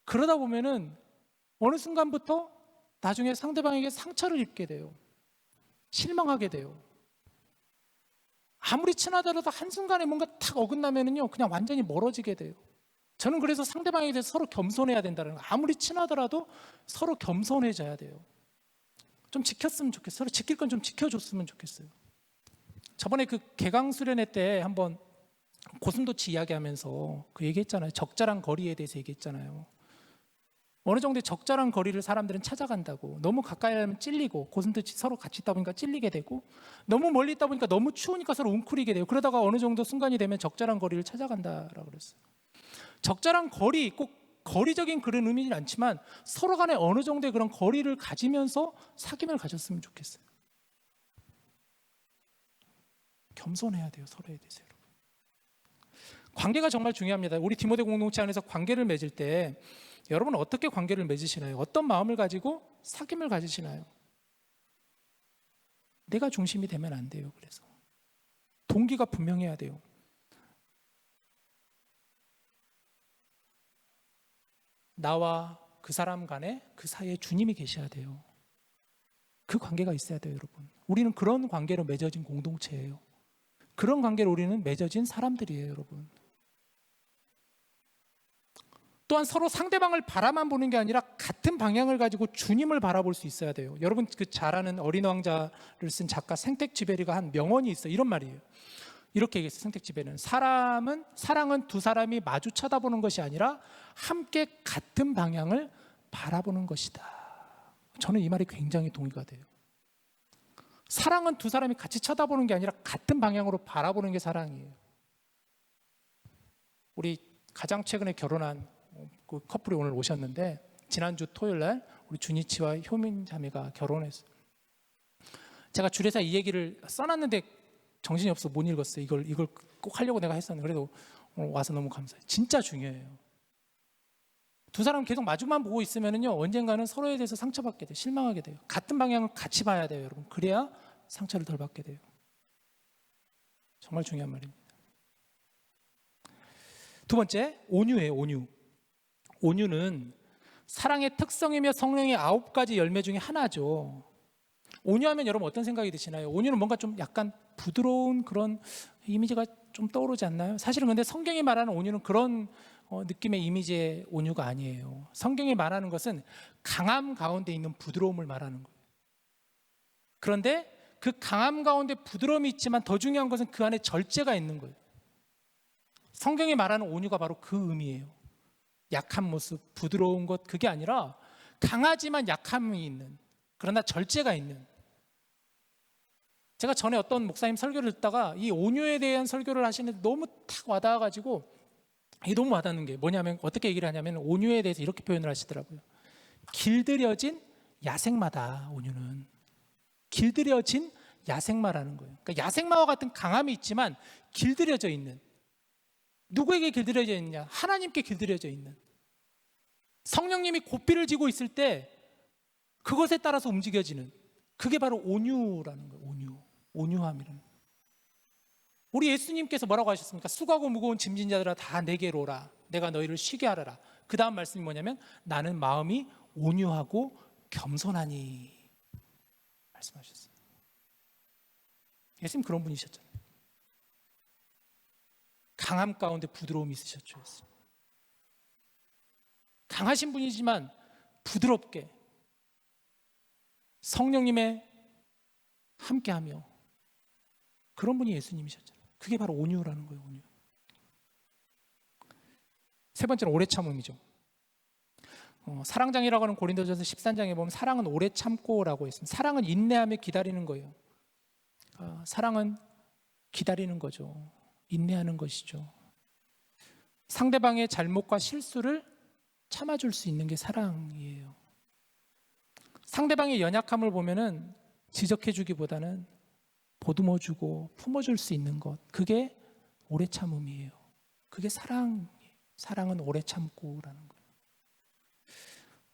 그러다 보면은 어느 순간부터 나중에 상대방에게 상처를 입게 돼요. 실망하게 돼요. 아무리 친하더라도 한순간에 뭔가 탁 어긋나면은요, 그냥 완전히 멀어지게 돼요. 저는 그래서 상대방에 대해서 서로 겸손해야 된다는 거예요. 아무리 친하더라도 서로 겸손해져야 돼요. 좀 지켰으면 좋겠어요. 서로 지킬 건 좀 지켜줬으면 좋겠어요. 저번에 그 개강 수련회 때 한번 고슴도치 이야기하면서 그 얘기했잖아요. 적절한 거리에 대해서 얘기했잖아요. 어느 정도의 적절한 거리를 사람들은 찾아간다고. 너무 가까이 하면 찔리고, 고슴도치 서로 같이 있다 보니까 찔리게 되고, 너무 멀리 있다 보니까 너무 추우니까 서로 웅크리게 되고, 그러다가 어느 정도 순간이 되면 적절한 거리를 찾아간다라고 그랬어요. 적절한 거리, 꼭 거리적인 그런 의미는 않지만 서로 간에 어느 정도의 그런 거리를 가지면서 사귐을 가졌으면 좋겠어요. 겸손해야 돼요, 서로에 대해서. 여러분. 관계가 정말 중요합니다. 우리 디모데 공동체 안에서 관계를 맺을 때 여러분은 어떻게 관계를 맺으시나요? 어떤 마음을 가지고 사귐을 가지시나요? 내가 중심이 되면 안 돼요. 그래서 동기가 분명해야 돼요. 나와 그 사람 간에 그 사이에 주님이 계셔야 돼요. 그 관계가 있어야 돼요, 여러분. 우리는 그런 관계로 맺어진 공동체예요. 그런 관계로 우리는 맺어진 사람들이에요, 여러분. 또한 서로 상대방을 바라만 보는 게 아니라 같은 방향을 가지고 주님을 바라볼 수 있어야 돼요. 여러분 그 잘 아는 어린 왕자를 쓴 작가 생텍쥐베리가 한 명언이 있어요. 이런 말이에요. 이렇게 얘기했어요. 생텍쥐베리는 사랑은 두 사람이 마주 쳐다보는 것이 아니라 함께 같은 방향을 바라보는 것이다. 저는 이 말이 굉장히 동의가 돼요. 사랑은 두 사람이 같이 쳐다보는 게 아니라 같은 방향으로 바라보는 게 사랑이에요. 우리 가장 최근에 결혼한 그 커플이 오늘 오셨는데, 지난주 토요일 날 우리 준이치와 효민 자매가 결혼했어요. 제가 줄에서 이 얘기를 써놨는데 정신이 없어 못 읽었어요. 이걸 꼭 하려고 내가 했었는데, 그래도 오늘 와서 너무 감사해요. 진짜 중요해요. 두 사람 계속 마주만 보고 있으면요, 언젠가는 서로에 대해서 상처받게 돼요. 실망하게 돼요. 같은 방향을 같이 봐야 돼요, 여러분. 그래야 상처를 덜 받게 돼요. 정말 중요한 말입니다. 두 번째, 온유예요. 온유. 온유는 사랑의 특성이며 성령의 9가지 열매 중에 하나죠. 온유하면 여러분 어떤 생각이 드시나요? 온유는 뭔가 좀 약간 부드러운 그런 이미지가 좀 떠오르지 않나요? 사실은 근데 성경이 말하는 온유는 그런 느낌의 이미지의 온유가 아니에요. 성경이 말하는 것은 강함 가운데 있는 부드러움을 말하는 거예요. 그런데 그 강함 가운데 부드러움이 있지만 더 중요한 것은 그 안에 절제가 있는 거예요. 성경이 말하는 온유가 바로 그 의미예요. 약한 모습, 부드러운 것, 그게 아니라 강하지만 약함이 있는, 그러나 절제가 있는. 제가 전에 어떤 목사님 설교를 듣다가 이 온유에 대한 설교를 하시는데 너무 탁 와닿아가지고, 이게 너무 와닿는 게 뭐냐면, 어떻게 얘기를 하냐면 온유에 대해서 이렇게 표현을 하시더라고요. 길들여진 야생마다. 온유는 길들여진 야생마라는 거예요. 그러니까 야생마와 같은 강함이 있지만 길들여져 있는. 누구에게 길들여져 있느냐? 하나님께 길들여져 있는. 성령님이 고삐를 쥐고 있을 때 그것에 따라서 움직여지는, 그게 바로 온유라는 거예요. 온유함이라는. 우리 예수님께서 뭐라고 하셨습니까? 수고하고 무거운 짐진 자들아 다 내게로 오라. 내가 너희를 쉬게 하리라. 그 다음 말씀이 뭐냐면 나는 마음이 온유하고 겸손하니 말씀하셨어요. 예수님 그런 분이셨잖아요. 강함 가운데 부드러움이 있으셨죠. 강하신 분이지만 부드럽게 성령님의 함께하며, 그런 분이 예수님이셨잖아요. 그게 바로 온유라는 거예요. 온유. 세 번째는 오래 참음이죠. 사랑장이라고 하는 고린도전서 13장에 보면 사랑은 오래 참고라고 했습니다. 사랑은 인내하며 기다리는 거예요. 사랑은 기다리는 거죠. 인내하는 것이죠. 상대방의 잘못과 실수를 참아줄 수 있는 게 사랑이에요. 상대방의 연약함을 보면은 지적해주기보다는 보듬어주고 품어줄 수 있는 것, 그게 오래 참음이에요. 그게 사랑이에요. 사랑은 오래 참고라는 거예요.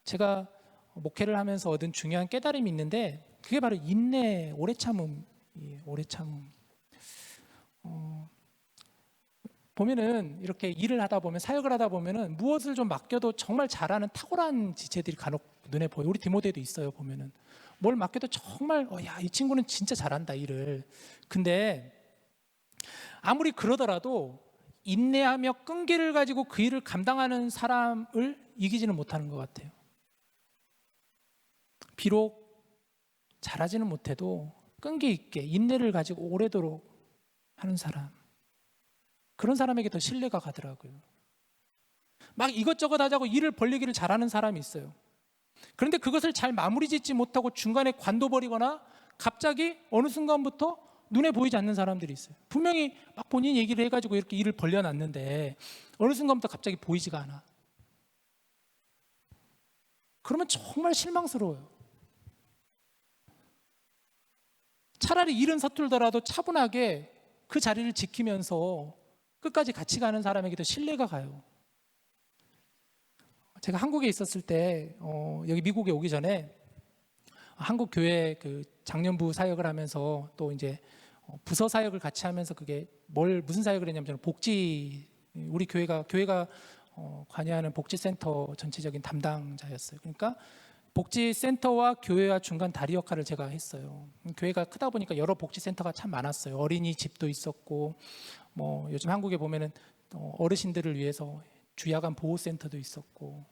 제가 목회를 하면서 얻은 중요한 깨달음이 있는데 그게 바로 인내, 오래 참음이에요. 오래 참음. 보면은 이렇게 일을 하다 보면, 사역을 하다 보면은 무엇을 좀 맡겨도 정말 잘하는 탁월한 지체들이 간혹 눈에 보여요. 우리 디모데도 있어요. 보면은 뭘 맡겨도 정말 야, 이 친구는 진짜 잘한다 일을. 근데 아무리 그러더라도 인내하며 끈기를 가지고 그 일을 감당하는 사람을 이기지는 못하는 것 같아요. 비록 잘하지는 못해도 끈기 있게 인내를 가지고 오래도록 하는 사람, 그런 사람에게 더 신뢰가 가더라고요. 막 이것저것 하자고 일을 벌리기를 잘하는 사람이 있어요. 그런데 그것을 잘 마무리 짓지 못하고 중간에 관둬버리거나 갑자기 어느 순간부터 눈에 보이지 않는 사람들이 있어요. 분명히 막 본인 얘기를 해가지고 이렇게 일을 벌려놨는데 어느 순간부터 갑자기 보이지가 않아. 그러면 정말 실망스러워요. 차라리 일은 서툴더라도 차분하게 그 자리를 지키면서 끝까지 같이 가는 사람에게도 신뢰가 가요. 제가 한국에 있었을 때 여기 미국에 오기 전에 한국 교회 그 장년부 사역을 하면서 또 이제 부서 사역을 같이 하면서 그게 무슨 사역을 했냐면 저는 우리 교회가 관여하는 복지센터 전체적인 담당자였어요. 그러니까 복지센터와 교회와 중간 다리 역할을 제가 했어요. 교회가 크다 보니까 여러 복지센터가 참 많았어요. 어린이집도 있었고, 뭐 요즘 한국에 보면은 어르신들을 위해서 주야간 보호센터도 있었고,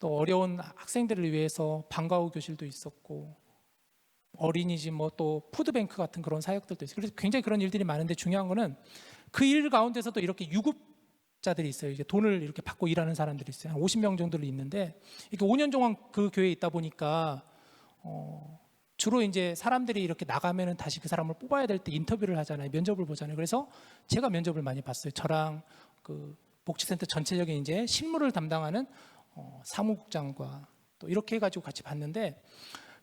또 어려운 학생들을 위해서 방과 후 교실도 있었고, 어린이집 뭐 또 푸드뱅크 같은 그런 사역들도 있어요. 그래서 굉장히 그런 일들이 많은데 중요한 거는 그 일 가운데서도 이렇게 유급자들이 있어요. 이제 돈을 이렇게 받고 일하는 사람들이 있어요. 한 50명 정도를 있는데 이렇게 5년 동안 그 교회에 있다 보니까 주로 이제 사람들이 이렇게 나가면은 다시 그 사람을 뽑아야 될 때 인터뷰를 하잖아요. 면접을 보잖아요. 그래서 제가 면접을 많이 봤어요. 저랑 그 복지센터 전체적인 이제 실무를 담당하는 사무국장과 또 이렇게 해가지고 같이 봤는데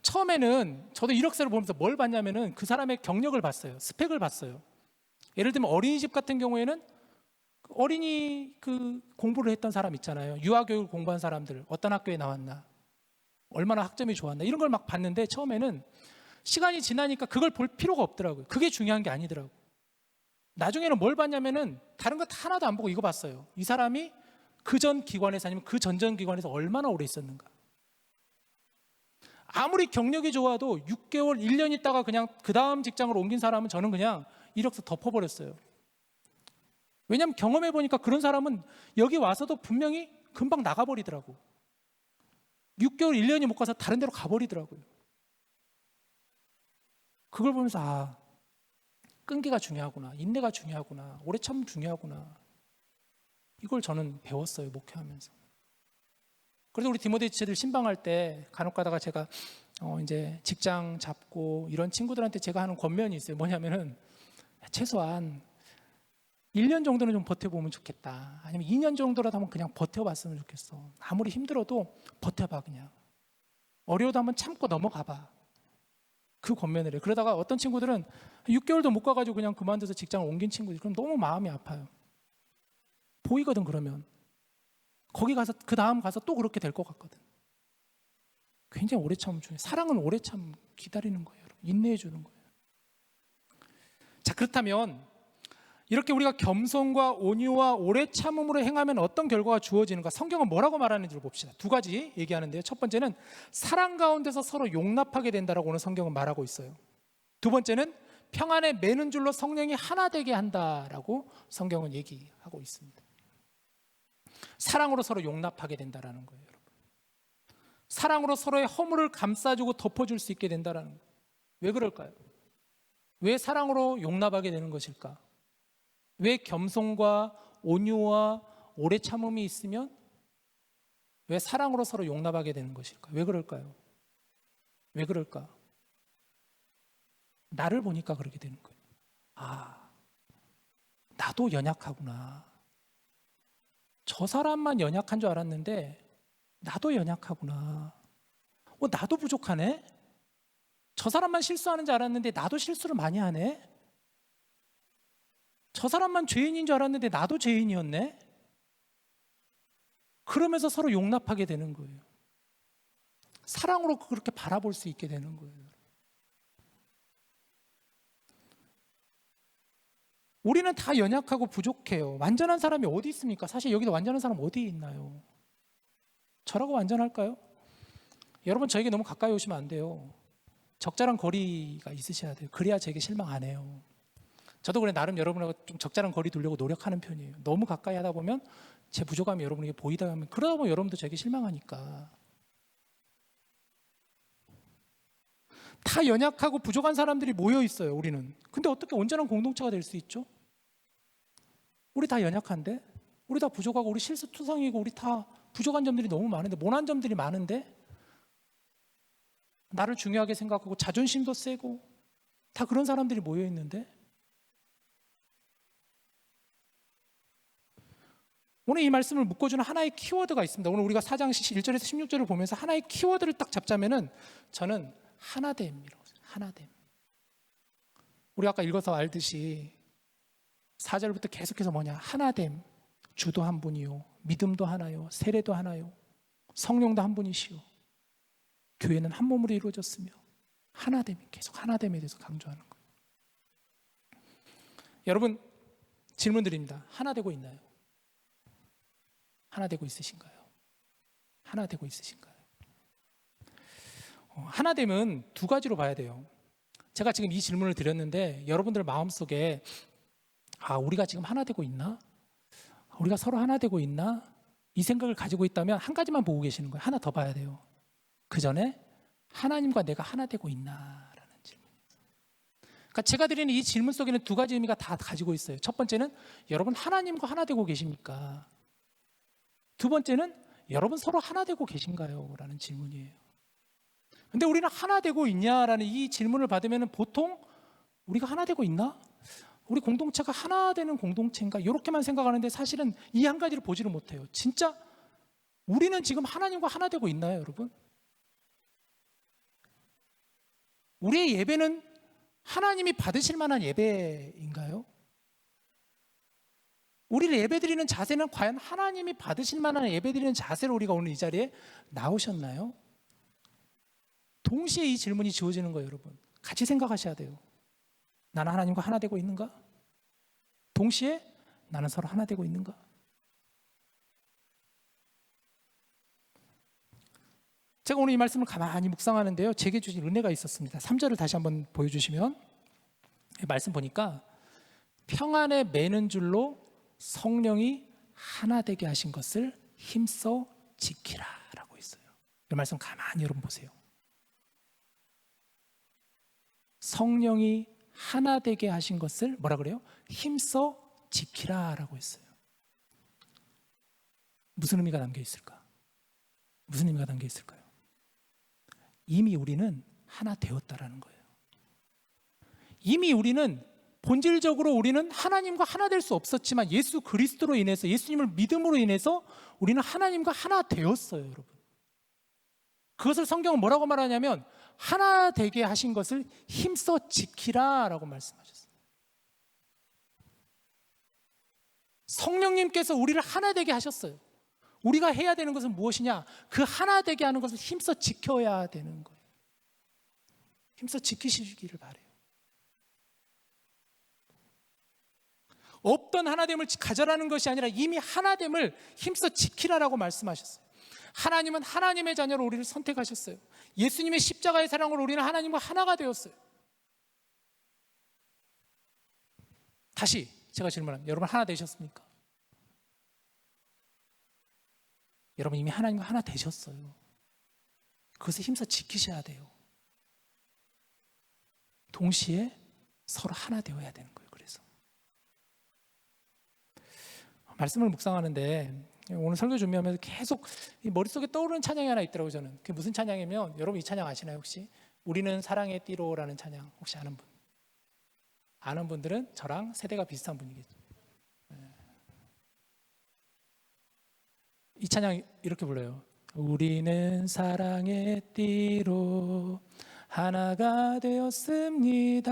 처음에는 저도 이력서를 보면서 뭘 봤냐면은 그 사람의 경력을 봤어요. 스펙을 봤어요. 예를 들면 어린이집 같은 경우에는 어린이 그 공부를 했던 사람 있잖아요. 유아교육을 공부한 사람들 어떤 학교에 나왔나, 얼마나 학점이 좋았나 이런 걸 막 봤는데 처음에는 시간이 지나니까 그걸 볼 필요가 없더라고요. 그게 중요한 게 아니더라고요. 나중에는 뭘 봤냐면은 다른 거 하나도 안 보고 이거 봤어요. 이 사람이 그 전 기관에서 아니면 그 전전 기관에서 얼마나 오래 있었는가. 아무리 경력이 좋아도 6개월, 1년 있다가 그냥 그 다음 직장으로 옮긴 사람은 저는 그냥 이력서 덮어버렸어요. 왜냐하면 경험해보니까 그런 사람은 여기 와서도 분명히 금방 나가버리더라고. 6개월, 1년이 못 가서 다른 데로 가버리더라고요. 그걸 보면서 끈기가 중요하구나, 인내가 중요하구나, 오래 참음 중요하구나. 이걸 저는 배웠어요, 목회하면서. 그래서 우리 디모데 지체들 신방할 때 간혹 가다가 제가 이제 직장 잡고 이런 친구들한테 제가 하는 권면이 있어요. 뭐냐면은 최소한 1년 정도는 좀 버텨보면 좋겠다. 아니면 2년 정도라도 한번 그냥 버텨봤으면 좋겠어. 아무리 힘들어도 버텨봐 그냥. 어려워도 한번 참고 넘어가봐. 그 권면을 해요. 그러다가 어떤 친구들은 6개월도 못 가가지고 그냥 그만둬서 직장을 옮긴 친구들, 그럼 너무 마음이 아파요. 보이거든 그러면. 거기 가서 그 다음 가서 또 그렇게 될 것 같거든. 굉장히 오래 참으면 중요해요. 사랑은 오래 참 기다리는 거예요. 여러분. 인내해 주는 거예요. 자, 그렇다면 이렇게 우리가 겸손과 온유와 오래 참음으로 행하면 어떤 결과가 주어지는가? 성경은 뭐라고 말하는지를 봅시다. 두 가지 얘기하는데요. 첫 번째는 사랑 가운데서 서로 용납하게 된다라고 오늘 성경은 말하고 있어요. 두 번째는 평안에 매는 줄로 성령이 하나 되게 한다라고 성경은 얘기하고 있습니다. 사랑으로 서로 용납하게 된다라는 거예요, 여러분. 사랑으로 서로의 허물을 감싸주고 덮어줄 수 있게 된다라는 거예요. 왜 그럴까요? 왜 사랑으로 용납하게 되는 것일까? 왜 겸손과 온유와 오래 참음이 있으면 왜 사랑으로 서로 용납하게 되는 것일까? 왜 그럴까요? 왜 그럴까? 나를 보니까 그렇게 되는 거예요. 나도 연약하구나. 저 사람만 연약한 줄 알았는데 나도 연약하구나. 나도 부족하네. 저 사람만 실수하는 줄 알았는데 나도 실수를 많이 하네. 저 사람만 죄인인 줄 알았는데 나도 죄인이었네. 그러면서 서로 용납하게 되는 거예요. 사랑으로 그렇게 바라볼 수 있게 되는 거예요. 우리는 다 연약하고 부족해요. 완전한 사람이 어디 있습니까? 사실 여기도 완전한 사람 어디 있나요? 저라고 완전할까요? 여러분 저에게 너무 가까이 오시면 안 돼요. 적절한 거리가 있으셔야 돼요. 그래야 제게 실망 안 해요. 저도 그래 나름 여러분하고 좀 적절한 거리 두려고 노력하는 편이에요. 너무 가까이 하다 보면 제 부족함이 여러분에게 보이다 하면 그러다 보면 여러분도 저에게 실망하니까. 다 연약하고 부족한 사람들이 모여 있어요, 우리는. 근데 어떻게 온전한 공동체가 될 수 있죠? 우리 다 연약한데? 우리 다 부족하고 우리 실수투성이고 우리 다 부족한 점들이 너무 많은데, 모난 점들이 많은데, 나를 중요하게 생각하고 자존심도 세고 다 그런 사람들이 모여 있는데, 오늘 이 말씀을 묶어주는 하나의 키워드가 있습니다. 오늘 우리가 4장 1절에서 16절을 보면서 하나의 키워드를 딱 잡자면은 저는 하나됨이라고 해요. 하나됨. 우리 아까 읽어서 알듯이 4절부터 계속해서 뭐냐? 하나됨. 주도 한 분이요, 믿음도 하나요, 세례도 하나요, 성령도 한 분이시요, 교회는 한 몸으로 이루어졌으며, 하나됨. 계속 하나됨에 대해서 강조하는 거예요. 여러분, 질문 드립니다. 하나 되고 있나요? 하나 되고 있으신가요? 하나 되고 있으신가요? 하나됨은 두 가지로 봐야 돼요. 제가 지금 이 질문을 드렸는데 여러분들 마음속에 우리가 지금 하나 되고 있나? 우리가 서로 하나 되고 있나? 이 생각을 가지고 있다면 한 가지만 보고 계시는 거예요. 하나 더 봐야 돼요. 그 전에 하나님과 내가 하나 되고 있나라는 질문이에요. 그러니까 제가 드리는 이 질문 속에는 두 가지 의미가 다 가지고 있어요. 첫 번째는 여러분 하나님과 하나 되고 계십니까? 두 번째는 여러분 서로 하나 되고 계신가요? 라는 질문이에요. 근데 우리는 하나 되고 있냐라는 이 질문을 받으면 보통 우리가 하나 되고 있나? 우리 공동체가 하나 되는 공동체인가? 이렇게만 생각하는데 사실은 이 한 가지를 보지를 못해요. 진짜 우리는 지금 하나님과 하나 되고 있나요, 여러분? 우리의 예배는 하나님이 받으실 만한 예배인가요? 우리를 예배드리는 자세는 과연 하나님이 받으실 만한 예배드리는 자세로 우리가 오늘 이 자리에 나오셨나요? 동시에 이 질문이 지어지는 거예요, 여러분. 같이 생각하셔야 돼요. 나는 하나님과 하나 되고 있는가? 동시에 나는 서로 하나 되고 있는가? 제가 오늘 이 말씀을 가만히 묵상하는데요, 제게 주신 은혜가 있었습니다. 3절을 다시 한번 보여주시면, 이 말씀 보니까 평안에 매는 줄로 성령이 하나 되게 하신 것을 힘써 지키라 라고 있어요. 이 말씀 가만히 여러분 보세요. 성령이 하나 되게 하신 것을 뭐라 그래요? 힘써 지키라 라고 했어요. 무슨 의미가 담겨 있을까? 무슨 의미가 담겨 있을까요? 이미 우리는 하나 되었다라는 거예요. 이미 우리는 본질적으로 우리는 하나님과 하나 될 수 없었지만 예수 그리스도로 인해서, 예수님을 믿음으로 인해서 우리는 하나님과 하나 되었어요, 여러분. 그것을 성경은 뭐라고 말하냐면 하나 되게 하신 것을 힘써 지키라 라고 말씀하셨어요. 성령님께서 우리를 하나 되게 하셨어요. 우리가 해야 되는 것은 무엇이냐? 그 하나 되게 하는 것을 힘써 지켜야 되는 거예요. 힘써 지키시기를 바라요. 없던 하나됨을 가져라는 것이 아니라 이미 하나됨을 힘써 지키라라고 말씀하셨어요. 하나님은 하나님의 자녀로 우리를 선택하셨어요. 예수님의 십자가의 사랑으로 우리는 하나님과 하나가 되었어요. 다시 제가 질문합니다. 여러분 하나 되셨습니까? 여러분 이미 하나님과 하나 되셨어요. 그것을 힘써 지키셔야 돼요. 동시에 서로 하나 되어야 되는 거예요. 그래서 말씀을 묵상하는데 오늘 설교 준비하면서 계속 머릿속에 떠오르는 찬양이 하나 있더라고요. 저는 그게 무슨 찬양이면, 여러분 이 찬양 아시나요 혹시? 우리는 사랑의 띠로라는 찬양 혹시 아는 분? 아는 분들은 저랑 세대가 비슷한 분이겠죠. 이 찬양 이렇게 불러요. 우리는 사랑의 띠로 하나가 되었습니다.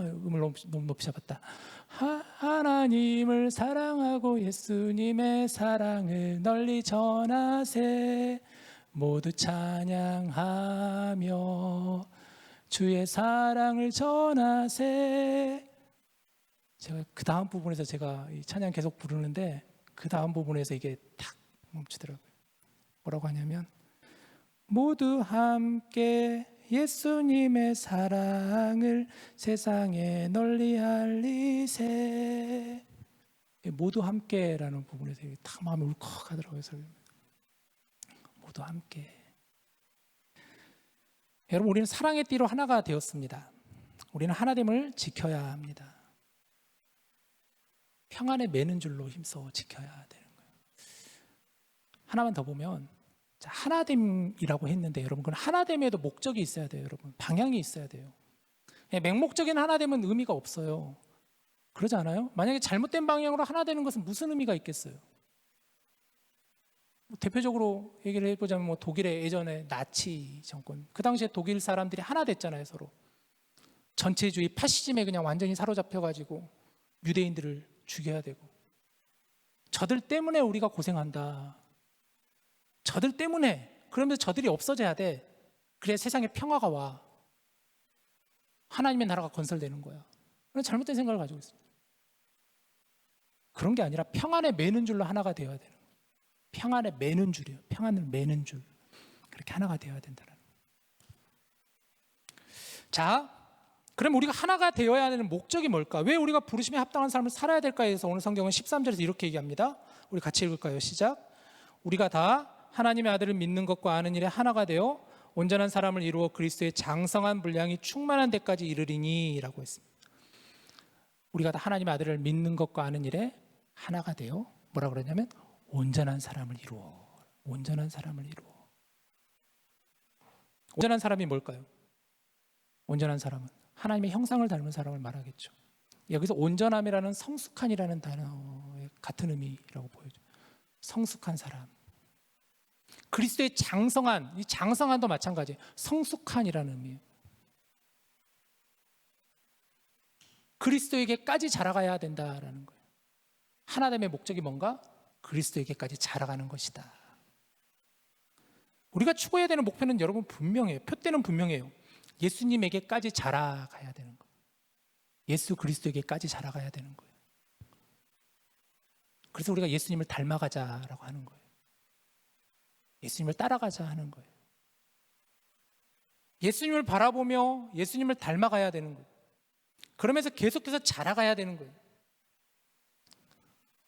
음을 너무 높이 잡았다. 하나님을 사랑하고 예수님의 사랑을 널리 전하세. 모두 찬양하며 주의 사랑을 전하세. 제가 그 다음 부분에서 제가 이 찬양 계속 부르는데 그 다음 부분에서 이게 탁 멈추더라고요. 뭐라고 하냐면 모두 함께 예수님의 사랑을 세상에 널리 알리세. 모두 함께라는 부분에서 딱 마음이 울컥하더라고요. 모두 함께. 여러분 우리는 사랑의 띠로 하나가 되었습니다. 우리는 하나됨을 지켜야 합니다. 평안에 매는 줄로 힘써 지켜야 되는 거예요. 하나만 더 보면, 자, 하나됨이라고 했는데 여러분, 그건 하나됨에도 목적이 있어야 돼요. 여러분, 방향이 있어야 돼요. 맹목적인 하나됨은 의미가 없어요. 그러지 않아요? 만약에 잘못된 방향으로 하나 되는 것은 무슨 의미가 있겠어요? 대표적으로 얘기를 해보자면 독일의 예전에 나치 정권, 그 당시에 독일 사람들이 하나 됐잖아요. 서로 전체주의 파시즘에 그냥 완전히 사로잡혀가지고 유대인들을 죽여야 되고, 저들 때문에 우리가 고생한다, 저들 때문에, 그러면서 저들이 없어져야 돼. 그래야 세상에 평화가 와, 하나님의 나라가 건설되는 거야. 그런 잘못된 생각을 가지고 있습니다. 그런 게 아니라 평안에 매는 줄로 하나가 되어야 되는 거예요. 평안에 매는 줄이요. 평안을 매는 줄. 그렇게 하나가 되어야 된다는 거예요. 자, 그럼 우리가 하나가 되어야 하는 목적이 뭘까? 왜 우리가 부르심에 합당한 삶을 살아야 될까에 대해서 오늘 성경은 13절에서 이렇게 얘기합니다. 우리 같이 읽을까요? 시작. 우리가 다 하나님의 아들을 믿는 것과 아는 일에 하나가 되어 온전한 사람을 이루어 그리스도의 장성한 분량이 충만한 데까지 이르리니 라고 했습니다. 우리가 다 하나님의 아들을 믿는 것과 아는 일에 하나가 되어 뭐라 그러냐면 온전한 사람을 이루어. 온전한 사람을 이루어. 온전한 사람이 뭘까요? 온전한 사람은 하나님의 형상을 닮은 사람을 말하겠죠. 여기서 온전함이라는 성숙한이라는 단어의 같은 의미라고 보여줘요. 성숙한 사람. 그리스도의 장성한, 이 장성한도 마찬가지예요. 성숙한이라는 의미예요. 그리스도에게까지 자라가야 된다라는 거예요. 하나됨의 목적이 뭔가? 그리스도에게까지 자라가는 것이다. 우리가 추구해야 되는 목표는 여러분 분명해요. 표대는 분명해요. 예수님에게까지 자라가야 되는 거예요. 예수 그리스도에게까지 자라가야 되는 거예요. 그래서 우리가 예수님을 닮아가자라고 하는 거예요. 예수님을 따라가자 하는 거예요. 예수님을 바라보며 예수님을 닮아가야 되는 거예요. 그러면서 계속해서 자라가야 되는 거예요.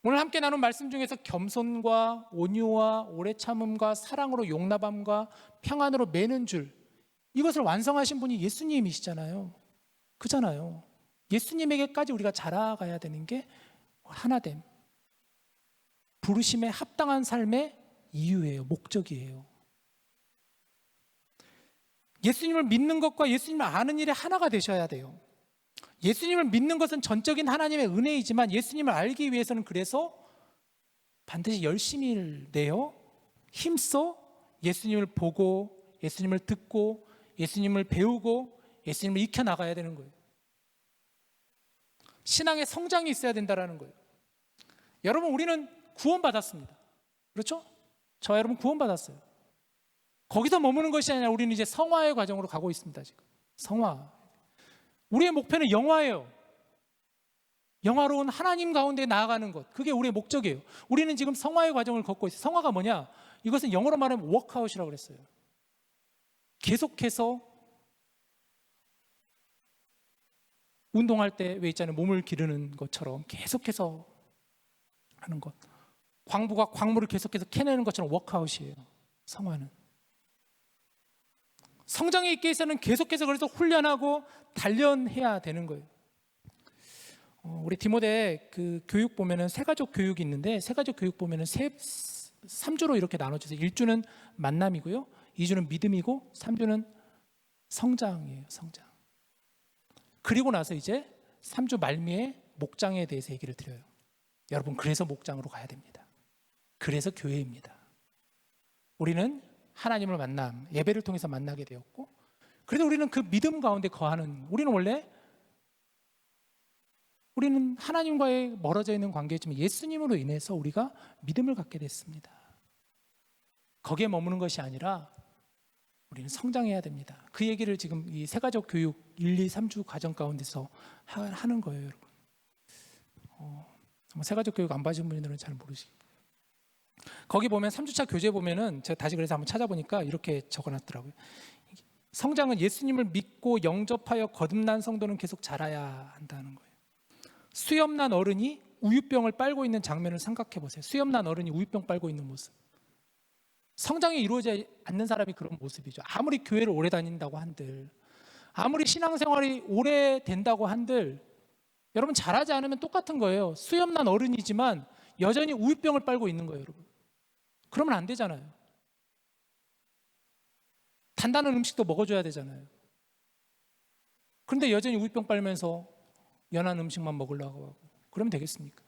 오늘 함께 나눈 말씀 중에서 겸손과 온유와 오래 참음과 사랑으로 용납함과 평안으로 매는 줄, 이것을 완성하신 분이 예수님이시잖아요. 그잖아요. 예수님에게까지 우리가 자라가야 되는 게 하나됨, 부르심에 합당한 삶의 이유예요. 목적이에요. 예수님을 믿는 것과 예수님을 아는 일에 하나가 되셔야 돼요. 예수님을 믿는 것은 전적인 하나님의 은혜이지만 예수님을 알기 위해서는 그래서 반드시 열심히 내어 힘써 예수님을 보고 예수님을 듣고 예수님을 배우고 예수님을 익혀나가야 되는 거예요. 신앙의 성장이 있어야 된다는 거예요. 여러분, 우리는 구원받았습니다. 그렇죠? 저와 여러분 구원받았어요. 거기서 머무는 것이 아니라 우리는 이제 성화의 과정으로 가고 있습니다. 지금 성화. 우리의 목표는 영화예요. 영화로운 하나님 가운데 나아가는 것, 그게 우리의 목적이에요. 우리는 지금 성화의 과정을 걷고 있어요. 성화가 뭐냐? 이것은 영어로 말하면 워크아웃이라고 그랬어요. 계속해서 운동할 때 왜 있잖아요, 몸을 기르는 것처럼 계속해서 하는 것, 광부가 광물을 계속해서 캐내는 것처럼 워크아웃이에요. 성화는 성장에 있기 위해서는 계속해서 그래서 훈련하고 단련해야 되는 거예요. 우리 디모데 그 교육 보면은 세가족 교육이 있는데, 세가족 교육 보면은 3주로 이렇게 나눠주세요. 1주는 만남이고요, 2주는 믿음이고, 3주는 성장이에요. 성장. 그리고 나서 이제 3주 말미에 목장에 대해서 얘기를 드려요. 여러분, 그래서 목장으로 가야 됩니다. 그래서 교회입니다. 우리는 하나님을 예배를 통해서 만나게 되었고, 그래도 우리는 그 믿음 가운데 거하는, 우리는 하나님과의 멀어져 있는 관계였지만 예수님으로 인해서 우리가 믿음을 갖게 됐습니다. 거기에 머무는 것이 아니라 우리는 성장해야 됩니다. 그 얘기를 지금 이 세가족 교육 1, 2, 3주 과정 가운데서 하는 거예요, 여러분. 세가족 교육 안 받으신 분들은 잘 모르시고, 거기 보면 3주차 교재 보면은, 제가 다시 그래서 한번 찾아보니까 이렇게 적어놨더라고요. 성장은 예수님을 믿고 영접하여 거듭난 성도는 계속 자라야 한다는 거예요. 수염난 어른이 우유병을 빨고 있는 장면을 생각해 보세요. 수염난 어른이 우유병 빨고 있는 모습. 성장이 이루어지지 않는 사람이 그런 모습이죠. 아무리 교회를 오래 다닌다고 한들, 아무리 신앙생활이 오래 된다고 한들, 여러분 잘하지 않으면 똑같은 거예요. 수염난 어른이지만 여전히 우유병을 빨고 있는 거예요, 여러분. 그러면 안 되잖아요. 단단한 음식도 먹어줘야 되잖아요. 그런데 여전히 우유병 빨면서 연한 음식만 먹으려고 하고 그러면 되겠습니까?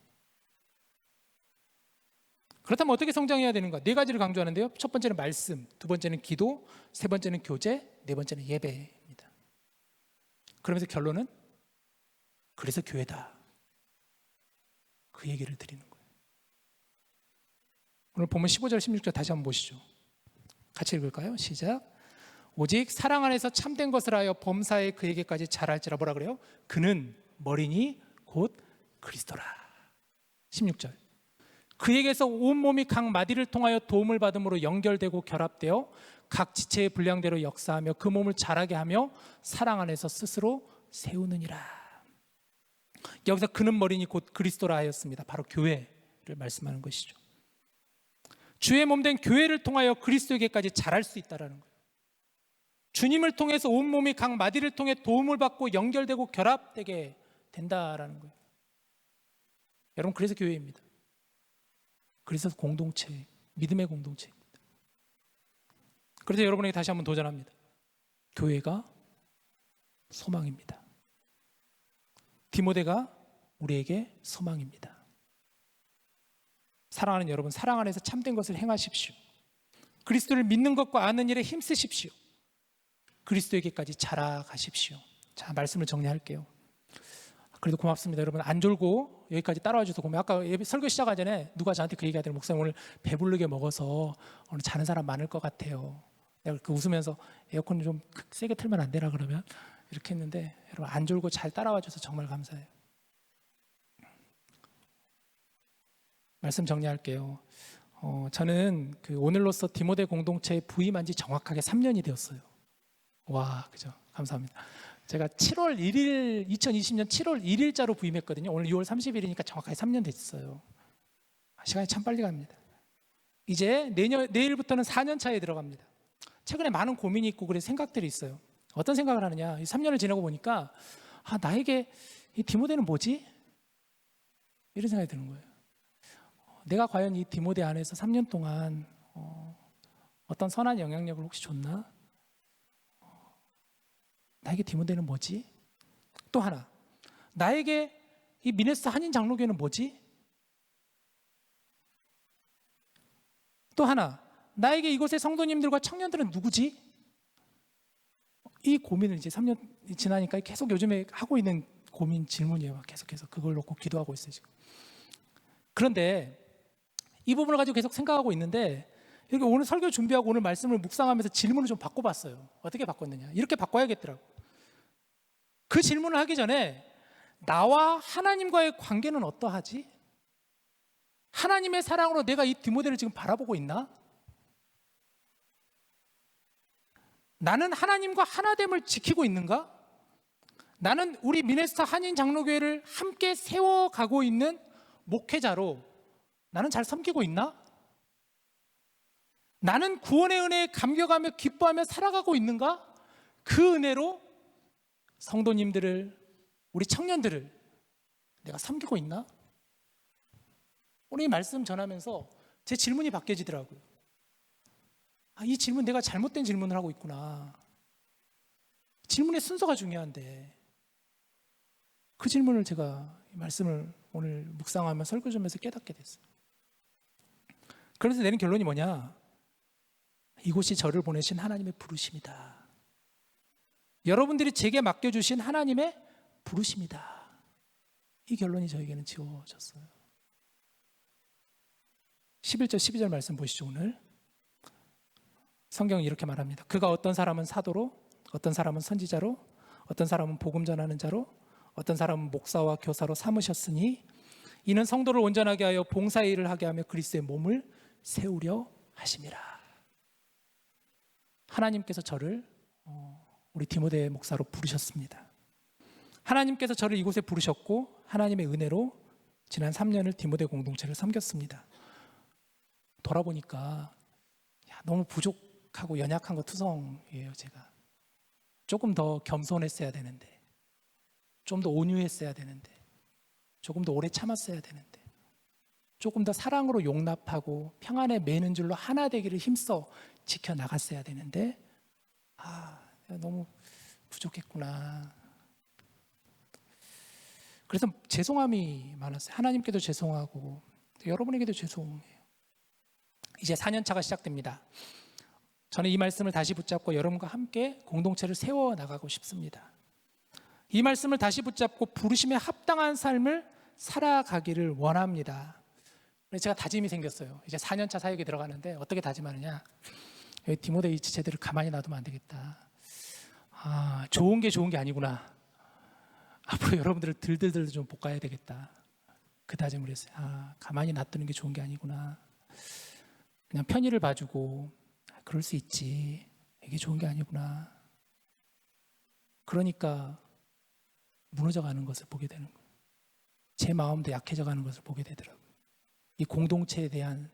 그렇다면 어떻게 성장해야 되는가? 4가지를 강조하는데요. 첫 번째는 말씀, 두 번째는 기도, 세 번째는 교제, 네 번째는 예배입니다. 그러면서 결론은 그래서 교회다. 그 얘기를 드리는 거예요. 오늘 본문 15절, 16절 다시 한번 보시죠. 같이 읽을까요? 시작. 오직 사랑 안에서 참된 것을 하여 범사에 그에게까지 자랄지라. 뭐라 그래요? 그는 머리니 곧 그리스도라. 16절. 그에게서 온몸이 각 마디를 통하여 도움을 받음으로 연결되고 결합되어 각 지체의 분량대로 역사하며 그 몸을 자라게 하며 사랑 안에서 스스로 세우느니라. 여기서 그는 머리니 곧 그리스도라 하였습니다. 바로 교회를 말씀하는 것이죠. 주의 몸된 교회를 통하여 그리스도에게까지 자랄 수 있다는 거예요. 주님을 통해서 온몸이 각 마디를 통해 도움을 받고 연결되고 결합되게 된다라는 거예요. 여러분, 그래서 교회입니다. 그래서 공동체, 믿음의 공동체입니다. 그래서 여러분에게 다시 한번 도전합니다. 교회가 소망입니다. 디모데가 우리에게 소망입니다. 사랑하는 여러분, 사랑 안에서 참된 것을 행하십시오. 그리스도를 믿는 것과 아는 일에 힘쓰십시오. 그리스도에게까지 자라가십시오. 자, 말씀을 정리할게요. 그래도 고맙습니다. 여러분, 안 졸고 여기까지 따라와 주셔서 고마워요. 아까 설교 시작하기 전에 누가 저한테 그 얘기하더라고요. 목사님, 오늘 배부르게 먹어서 오늘 자는 사람 많을 것 같아요. 내가 그 웃으면서 에어컨 좀 세게 틀면 안 되나 그러면 이렇게 했는데, 여러분 안 졸고 잘 따라와 줘서 정말 감사해요. 말씀 정리할게요. 저는 그 오늘로서 디모데 공동체에 부임한 지 정확하게 3년이 되었어요. 와, 그죠? 감사합니다. 제가 7월 1일, 2020년 7월 1일자로 부임했거든요. 오늘 6월 30일이니까 정확하게 3년 됐어요. 시간이 참 빨리 갑니다. 이제 내일부터는 4년 차에 들어갑니다. 최근에 많은 고민이 있고 그래서 생각들이 있어요. 어떤 생각을 하느냐? 이 3년을 지나고 보니까 나에게 이 디모데는 뭐지? 이런 생각이 드는 거예요. 내가 과연 이 디모데 안에서 3년 동안 어떤 선한 영향력을 혹시 줬나? 나에게 디모데는 뭐지? 또 하나, 나에게 이 미네스 한인 장로교회는 뭐지? 또 하나, 나에게 이곳의 성도님들과 청년들은 누구지? 이 고민을 이제 3년 지나니까 계속 요즘에 하고 있는 고민 질문이에요. 계속해서 그걸 놓고 기도하고 있어요, 지금. 그런데 이 부분을 가지고 계속 생각하고 있는데, 이렇게 오늘 설교 준비하고 오늘 말씀을 묵상하면서 질문을 좀 바꿔봤어요. 어떻게 바꿨느냐? 이렇게 바꿔야겠더라고. 그 질문을 하기 전에 나와 하나님과의 관계는 어떠하지? 하나님의 사랑으로 내가 이 디모데를 지금 바라보고 있나? 나는 하나님과 하나됨을 지키고 있는가? 나는 우리 미네스타 한인 장로교회를 함께 세워가고 있는 목회자로 나는 잘 섬기고 있나? 나는 구원의 은혜에 감격하며 기뻐하며 살아가고 있는가? 그 은혜로 성도님들을, 우리 청년들을 내가 섬기고 있나? 오늘 이 말씀 전하면서 제 질문이 바뀌어지더라고요. 이 질문, 내가 잘못된 질문을 하고 있구나. 질문의 순서가 중요한데 그 질문을 제가 이 말씀을 오늘 묵상하며 설교 좀 해서 깨닫게 됐어요. 그래서 내린 결론이 뭐냐? 이곳이 저를 보내신 하나님의 부르심이다. 여러분들이 제게 맡겨주신 하나님의 부르심이다. 이 결론이 저에게는 지워졌어요. 11절 12절 말씀 보시죠. 오늘 성경은 이렇게 말합니다. 그가 어떤 사람은 사도로, 어떤 사람은 선지자로, 어떤 사람은 복음 전하는 자로, 어떤 사람은 목사와 교사로 삼으셨으니 이는 성도를 온전하게 하여 봉사의 일을 하게 하며 그리스도의 몸을 세우려 하심이라. 하나님께서 저를 우리 디모데 목사로 부르셨습니다. 하나님께서 저를 이곳에 부르셨고 하나님의 은혜로 지난 3년을 디모데 공동체를 섬겼습니다. 돌아보니까 너무 부족하고 연약한 거 투성이에요. 제가 조금 더 겸손했어야 되는데, 좀 더 온유했어야 되는데, 조금 더 오래 참았어야 되는데, 조금 더 사랑으로 용납하고 평안에 매는 줄로 하나 되기를 힘써 지켜나갔어야 되는데, 내가 너무 부족했구나. 그래서 죄송함이 많았어요. 하나님께도 죄송하고 여러분에게도 죄송해요. 이제 4년차가 시작됩니다. 저는 이 말씀을 다시 붙잡고 여러분과 함께 공동체를 세워나가고 싶습니다. 이 말씀을 다시 붙잡고 부르심에 합당한 삶을 살아가기를 원합니다. 그래서 제가 다짐이 생겼어요. 이제 4년차 사역에 들어가는데 어떻게 다짐하느냐, 디모데 이 지체들을 가만히 놔두면 안 되겠다. 좋은 게 좋은 게 아니구나. 앞으로 여러분들을 들들들 좀 볶아야 되겠다. 그 다짐을 했어요. 가만히 놔두는 게 좋은 게 아니구나. 그냥 편의를 봐주고 그럴 수 있지. 이게 좋은 게 아니구나. 그러니까 무너져가는 것을 보게 되는 거예요. 제 마음도 약해져가는 것을 보게 되더라고요. 이 공동체에 대한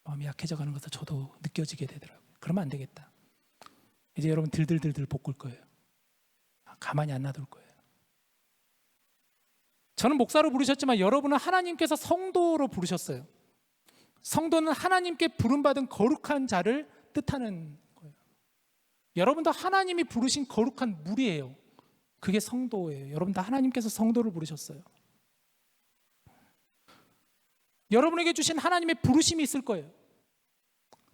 마음이 약해져가는 것을 저도 느껴지게 되더라고요. 그러면 안 되겠다. 이제 여러분 들들들들 볶을 거예요. 가만히 안 놔둘 거예요. 저는 목사로 부르셨지만 여러분은 하나님께서 성도로 부르셨어요. 성도는 하나님께 부름받은 거룩한 자를 뜻하는 거예요. 여러분도 하나님이 부르신 거룩한 무리예요. 그게 성도예요. 여러분 다 하나님께서 성도를 부르셨어요. 여러분에게 주신 하나님의 부르심이 있을 거예요.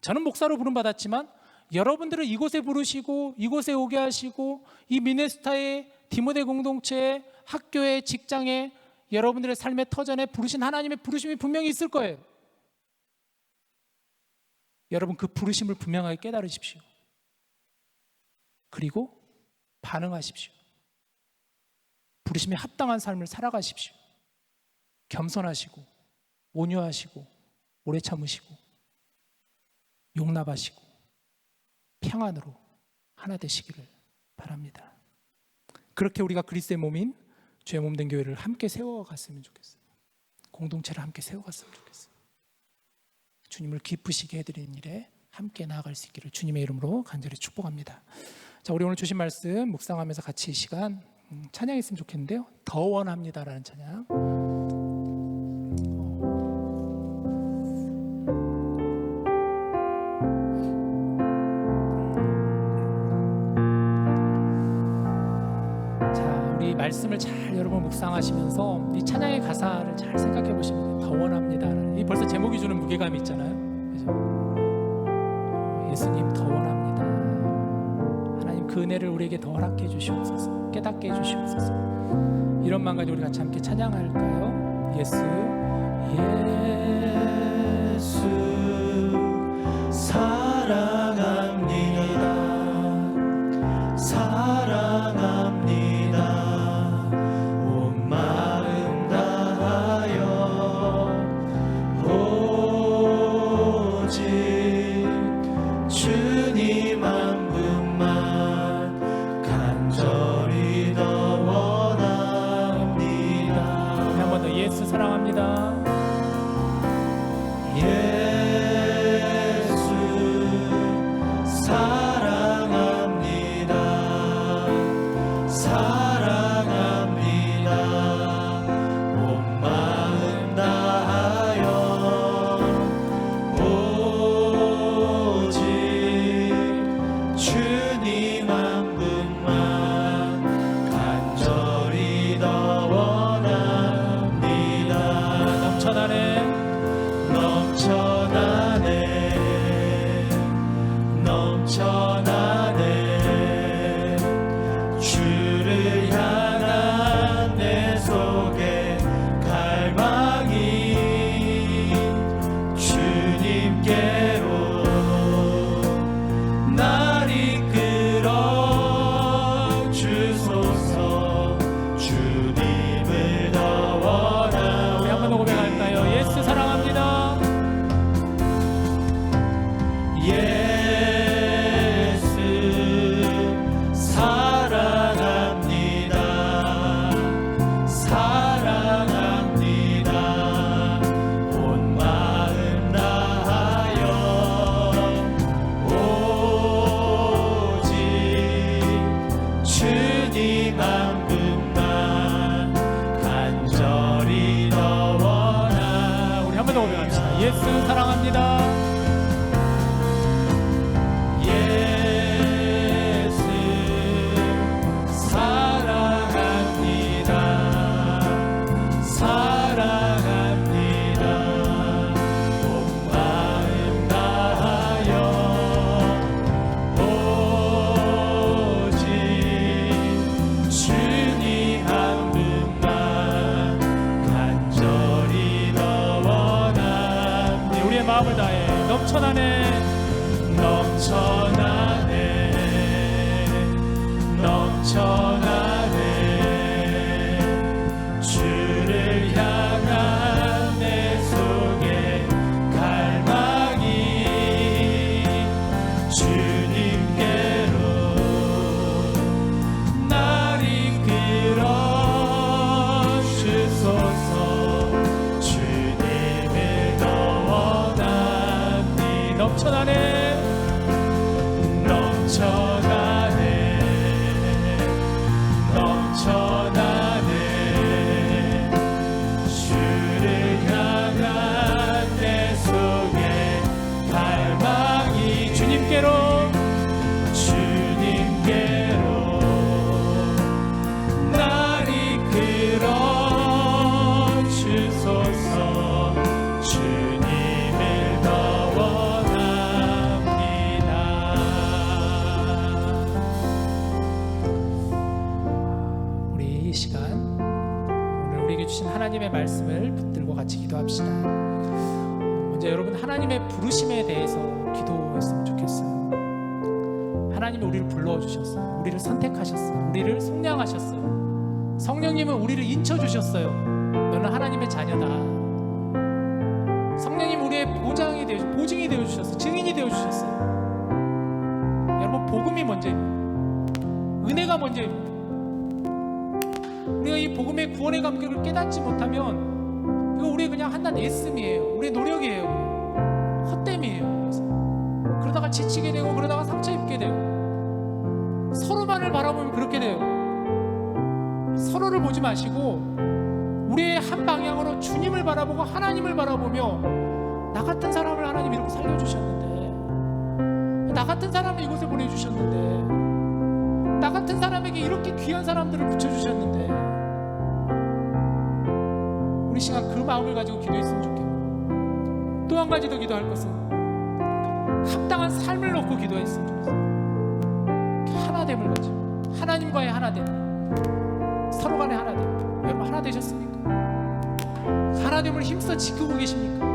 저는 목사로 부름받았지만 여러분들을 이곳에 부르시고 이곳에 오게 하시고 이 미네스타의 디모데 공동체에, 학교에, 직장에, 여러분들의 삶의 터전에 부르신 하나님의 부르심이 분명히 있을 거예요. 여러분 그 부르심을 분명하게 깨달으십시오. 그리고 반응하십시오. 부르심에 합당한 삶을 살아가십시오. 겸손하시고 온유하시고 오래 참으시고 용납하시고 평안으로 하나 되시기를 바랍니다. 그렇게 우리가 그리스도의 몸인 주의 몸된 교회를 함께 세워갔으면 좋겠어요. 공동체를 함께 세워갔으면 좋겠어요. 주님을 기쁘시게 해드리는 일에 함께 나아갈 수 있기를 주님의 이름으로 간절히 축복합니다. 자, 우리 오늘 주신 말씀 묵상하면서 같이 이 시간 찬양했으면 좋겠는데요. 더 원합니다라는 찬양. 말씀을 잘 여러분 묵상하시면서 이 찬양의 가사를 잘 생각해 보시면 더 원합니다. 이 벌써 제목이 주는 무게감이 있잖아요. 그죠? 예수님 더 원합니다. 하나님 그 은혜를 우리에게 더 허락해 주시옵소서. 깨닫게 해 주시옵소서. 이런 마음 가지고 우리 같이 함께 찬양할까요? 예수 사랑합니다. 사랑합니다. 주님 한 분만 간절히 더 원합니다. 한 번 더 예수 사랑합니다. 예수 사랑합니다. 사랑합니다. 온 마음 다하여 주님 한 분만 간절히 더 원합니다. 넘쳐나네 주를 향한 내 속에 갈망이 주님께로 날 이끌어 주소서. 주님을 더 원합니다. 우리 한 번 더 고백할까요? 예수 사랑합니다. 예수 넘쳐나네 넘쳐나네 넘쳐나네 주를 향한 내 속에 갈망이 주님께로 주님께로 날 이끌어 주소서 주님을 더 원합니다. 우리 이 시간 오늘 우리에게 주신 하나님의 말씀을 붙들고 같이 기도합시다. 먼저 여러분 하나님의 부르심에 대해서 기도했으면 좋겠어요. 하나님이 우리를 불러주셨어요. 우리를 선택하셨어요. 우리를 속량하셨어요. 성령님은 우리를 인쳐주셨어요. 너는 하나님의 자녀다. 성령님 우리의 보증이 되어주셨어요. 증인이 되어주셨어요. 여러분 복음이 먼저입니다. 은혜가 먼저입니다. 우리가 이 복음의 구원의 감격을 깨닫지 못하면 이거 우리 그냥 한낱 애씀이에요. 우리의 노력이에요. 헛됨이에요. 그래서 그러다가 지치게 되고 그러다가 상처 입게 되고 서로만을 바라보면 그렇게 돼요. 서로를 보지 마시고 우리의 한 방향으로 주님을 바라보고 하나님을 바라보며 나 같은 사람을 하나님 이렇게 살려주셨는데 나 같은 사람을 이곳에 보내주셨는데 나 같은 사람에게 이렇게 귀한 사람들을 붙여주셨는데 우리 시간 그 마음을 가지고 기도했으면 좋겠고 또 한 가지 더 기도할 것은 합당한 삶을 놓고 기도했으면 좋겠어요. 하나됨을 가지고 하나님과의 하나됨 서로 간의 하나됨 여러분 하나 되셨습니까? 하나됨을 힘써 지키고 계십니까?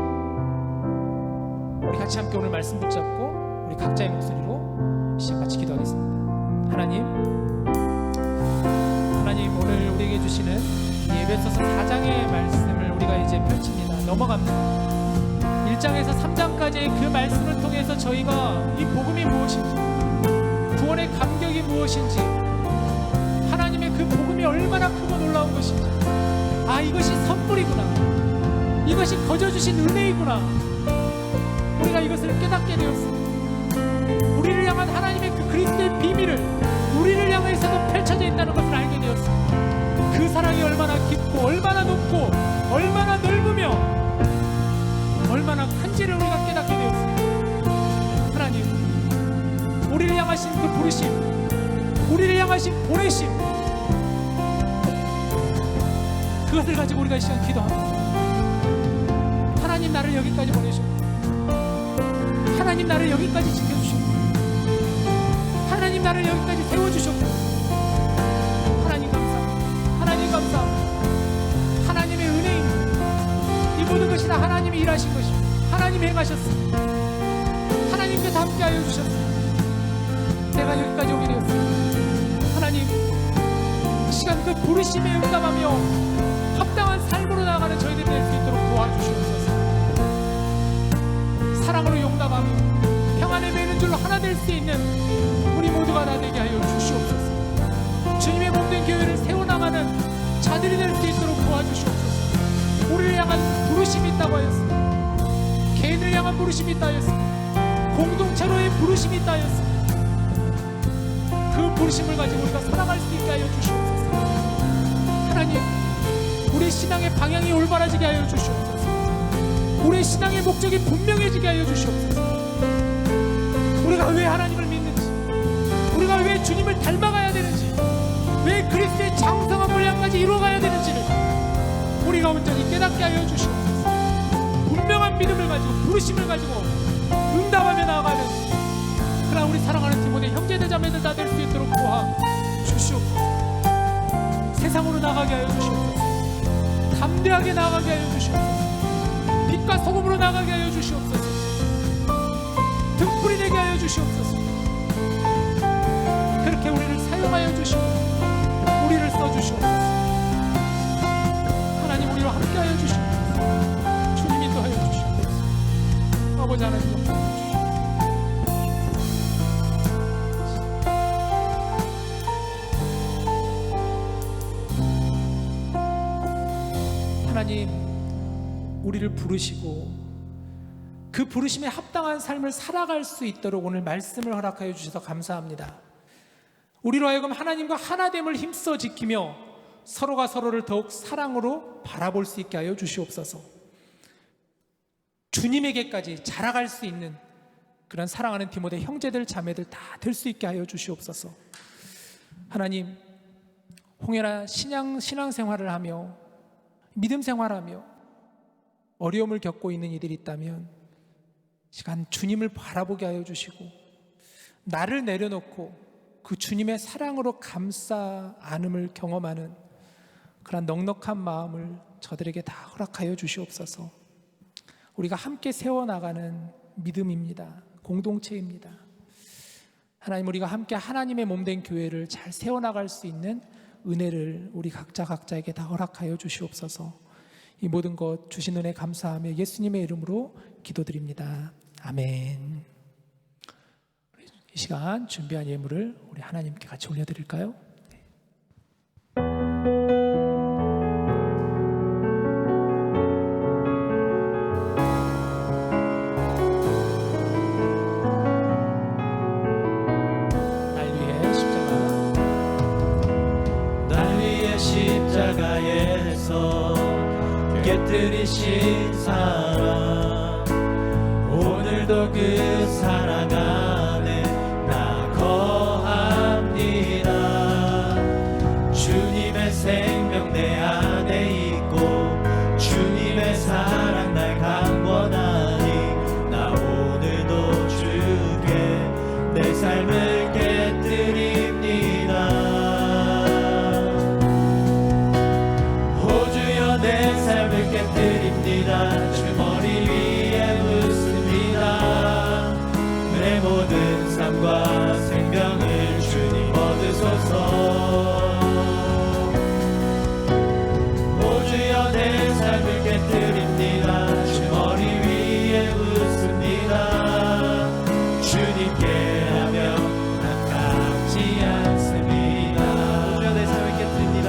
우리 같이 함께 오늘 말씀 붙잡고 우리 각자의 목소리로 시작 같이 기도하겠습니다. 하나님 오늘 우리에게 주시는 이 에베소서 4장의 말씀을 우리가 이제 펼칩니다. 넘어갑니다. 1장에서 3장까지의 그 말씀을 통해서 저희가 이 복음이 무엇인지 구원의 감격이 무엇인지 하나님의 그 복음이 얼마나 크고 놀라운 것인지 아 이것이 선물이구나 이것이 거저주신 은혜이구나 우리가 이것을 깨닫게 되었습니다. 우리를 향한 하나님의 그 그리스도의 비밀을 우리를 향해서도 펼쳐져 있다는 것을 알게 되었습니다. 그 사랑이 얼마나 깊고 얼마나 높고 얼마나 넓으며 얼마나 큰지를 우리가 깨닫게 되었습니다. 하나님 우리를 향하신 그 부르심 우리를 향하신 보내심 그것을 가지고 우리가 이 시간 기도합니다. 하나님 나를 여기까지 보내셨고 하나님 나를 여기까지 지켜주셨고 하나님 나를 여기까지 세워주셨고 하나님 감사합니다. 하나님 감사합니다. 하나님의 은혜입니다. 이 모든 것이 다 하나님이 일하신 것입니다. 하나님이 행하셨습니다. 하나님께서 함께하여 주셨습니다. 내가 여기까지 오게 되었습니다. 하나님 이 시간 그 부르심에 응답하며 합당한 삶으로 나아가는 저희들이 될 수 있도록 도와주시옵소서. 사랑으로 용납하며 평안에 매는 줄로 하나 될 수 있는 우리 모두가 다 되게 하여 주시옵소서. 주님의 몸된 교회를 세워나가는 자들이 될 수 있도록 도와주시옵소서. 우리를 향한 부르심이 있다고 하였습니다. 개인을 향한 부르심이 있다 하였습니다. 공동체로의 부르심이 있다 하였습니다. 그 부르심을 가지고 우리가 살아갈 수 있게 하여 주시옵소서. 하나님 우리 신앙의 방향이 올바라지게 하여 주시옵소서. 우리의 신앙의 목적이 분명해지게 하여 주시옵소서. 우리가 왜 하나님을 믿는지 우리가 왜 주님을 닮아가야 되는지 왜 그리스도의 장성한 분량까지 이루어가야 되는지를 우리가 온전히 깨닫게 하여 주시옵소서. 분명한 믿음을 가지고 부르심을 가지고 응답하며 나아가는 그러나 우리 사랑하는 디모데 형제들 자매들 다 될 수 있도록 도와주시옵소서. 세상으로 나가게 하여 주시옵소서. 담대하게 나가게 하여 주시옵소서. 빛과 소금으로 나가게 하여 주시옵소서. 등불이 되게 하여 주시옵소서. 그렇게 우리를 사용하여 주시고 우리를 써주시옵소서. 하나님 우리와 함께 하여 주시옵소서. 주님 인도하여 주시옵소서. 아버지 하나님 영광 주시옵소서. 하나님 우리를 부르시고 그 부르심에 합당한 삶을 살아갈 수 있도록 오늘 말씀을 허락하여 주셔서 감사합니다. 우리로 하여금 하나님과 하나됨을 힘써 지키며 서로가 서로를 더욱 사랑으로 바라볼 수 있게 하여 주시옵소서. 주님에게까지 자라갈 수 있는 그런 사랑하는 디모데 형제들 자매들 다 될 수 있게 하여 주시옵소서. 하나님, 홍해나 신앙생활을 하며 믿음 생활하며 어려움을 겪고 있는 이들이 있다면 시간 주님을 바라보게 하여 주시고 나를 내려놓고 그 주님의 사랑으로 감싸 안음을 경험하는 그런 넉넉한 마음을 저들에게 다 허락하여 주시옵소서. 우리가 함께 세워나가는 믿음입니다. 공동체입니다. 하나님, 우리가 함께 하나님의 몸된 교회를 잘 세워나갈 수 있는 은혜를 우리 각자에게 다 허락하여 주시옵소서. 이 모든 것 주신 은혜 감사하며 예수님의 이름으로 기도드립니다. 아멘. 이 시간 준비한 예물을 우리 하나님께 같이 올려드릴까요? 십자가에서 깨뜨리신 사랑, 오늘도 그 사랑 안에 나 거합니다. 주님의 생명 내 안에 있고 주님의 사랑 날 강권하니 나 오늘도 주께 내 삶을 깨뜨립니다. 내 삶을 깨뜨립니다. 주 머리 위에 묻습니다. 내 모든 삶과 생명을 주님 얻으소서. 오 주여 내 삶을 깨뜨립니다. 주 머리 위에 묻습니다. 주님께 하며 아깝지 않습니다. 오 주여 내 삶을 깨뜨립니다.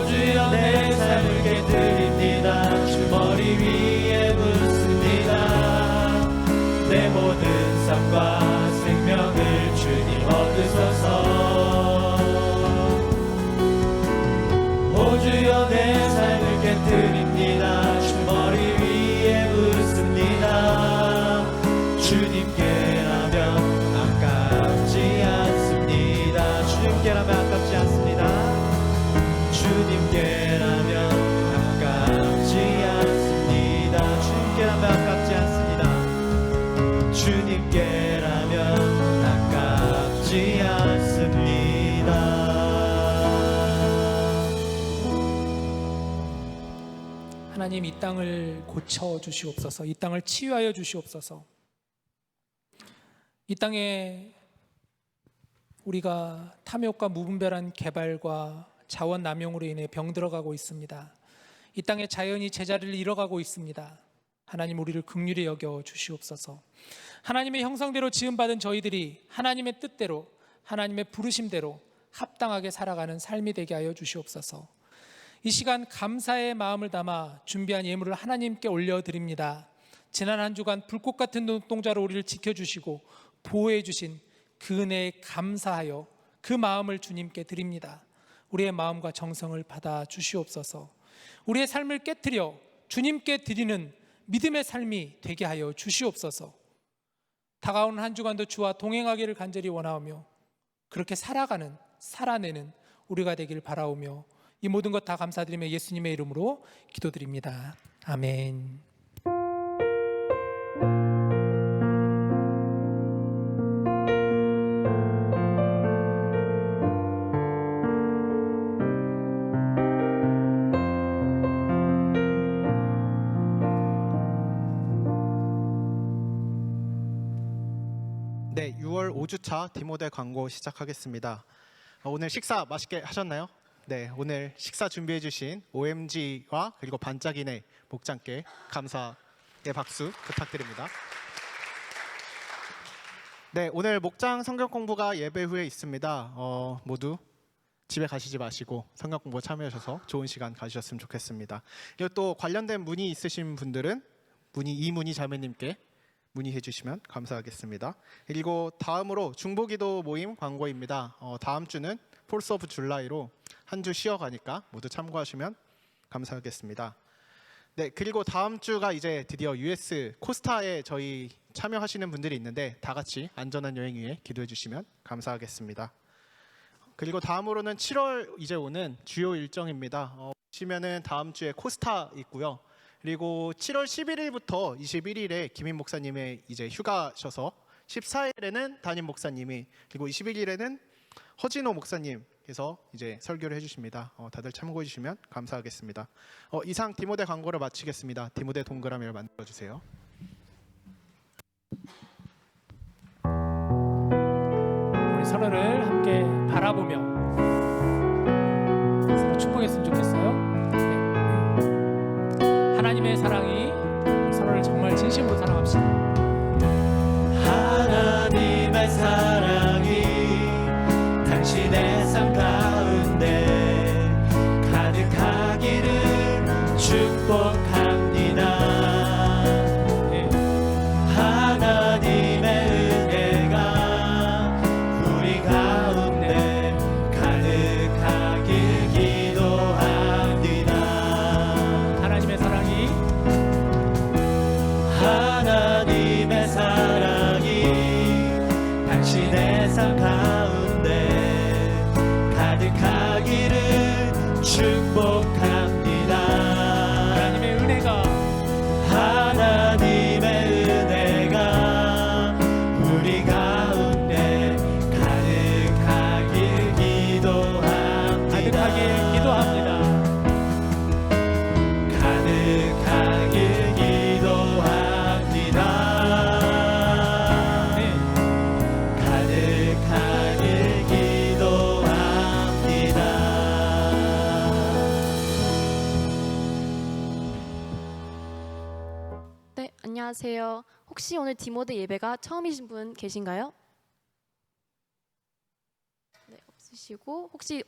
주여 내 삶을 깨뜨립니다. 주 머리 위에 묻습니다. 내 모든 삶과 생명을 주님 얻으소서. 오 주여 내 삶을 깨뜨립니다. 주 머리 위에 묻습니다. 주님께라면 아깝지 않습니다. 주님께라면 아깝지 않습니다. 주님께라면 아깝지 않습니다. 주님께라면 아깝지 않습니다. 주님께라면 아깝지 않습니다. 하나님, 이 땅을 고쳐 주시옵소서. 이 땅을 치유하여 주시옵소서. 이 땅에 우리가 탐욕과 무분별한 개발과 자원 남용으로 인해 병들어가고 있습니다. 이 땅에 자연이 제자리를 잃어가고 있습니다. 하나님, 우리를 긍휼히 여겨 주시옵소서. 하나님의 형상대로 지음받은 저희들이 하나님의 뜻대로 하나님의 부르심대로 합당하게 살아가는 삶이 되게 하여 주시옵소서. 이 시간 감사의 마음을 담아 준비한 예물을 하나님께 올려드립니다. 지난 한 주간 불꽃 같은 눈동자로 우리를 지켜주시고 보호해 주신 그 은혜에 감사하여 그 마음을 주님께 드립니다. 우리의 마음과 정성을 받아 주시옵소서. 우리의 삶을 깨트려 주님께 드리는 믿음의 삶이 되게 하여 주시옵소서. 다가오는 한 주간도 주와 동행하기를 간절히 원하오며 그렇게 살아내는 우리가 되길 바라오며 이 모든 것 다 감사드리며 예수님의 이름으로 기도드립니다. 아멘. 네, 6월 5주차 디모데 광고 시작하겠습니다. 오늘 식사 맛있게 하셨나요? 네, 오늘 식사 준비해 주신 OMG와 그리고 반짝이네 목장께 감사의 박수 부탁드립니다. 네, 오늘 목장 성경 공부가 예배 후에 있습니다. 모두 집에 가시지 마시고 성경 공부 참여하셔서 좋은 시간 가지셨으면 좋겠습니다. 그리고 또 관련된 문의 있으신 분들은 이문희 자매님께 문의해 주시면 감사하겠습니다. 그리고 다음으로 중보기도 모임 광고입니다. 다음 주는 폴스 오브 줄라이로 한 주 쉬어가니까 모두 참고하시면 감사하겠습니다. 네, 그리고 다음 주가 이제 드디어 US 코스타에 저희 참여하시는 분들이 있는데 다 같이 안전한 여행 위해 기도해 주시면 감사하겠습니다. 그리고 다음으로는 7월 이제 오는 주요 일정입니다. 보시면은 다음 주에 코스타 있고요. 그리고 7월 11일부터 21일에 김인 목사님의 이제 휴가셔서 14일에는 담임 목사님이 그리고 21일에는 허진호 목사님께서 이제 설교를 해주십니다. 다들 참고해 주시면 감사하겠습니다. 이상 디모데 광고를 마치겠습니다. 디모데 동그라미를 만들어 주세요. 우리 서로를 함께 바라보며 서로 축복했으면 좋겠어요. 네. 하나님의 사랑이 서로를 정말 진심으로 사랑합시다. 하나님의 사랑이 당신의 삶 가운데 가득하기를 축복합니다. 네. 하나님의 은혜가 우리 가운데 가득하길 기도합니다. 하나님의 사랑이 하나님의 사랑이 당신의 삶 가운데 가득하기를 축복합니다. 하나님의 은혜가 하나님의 은혜가 우리 가운데 가득하길 기도합니다. 가득하게 기도합니다. 가득하길 기도합니다. 네. 가득하길 기도합니다. 네, 안녕하세요. 혹시 오늘 디모데 예배가 처음이신 분 계신가요? 네, 없으시고 혹시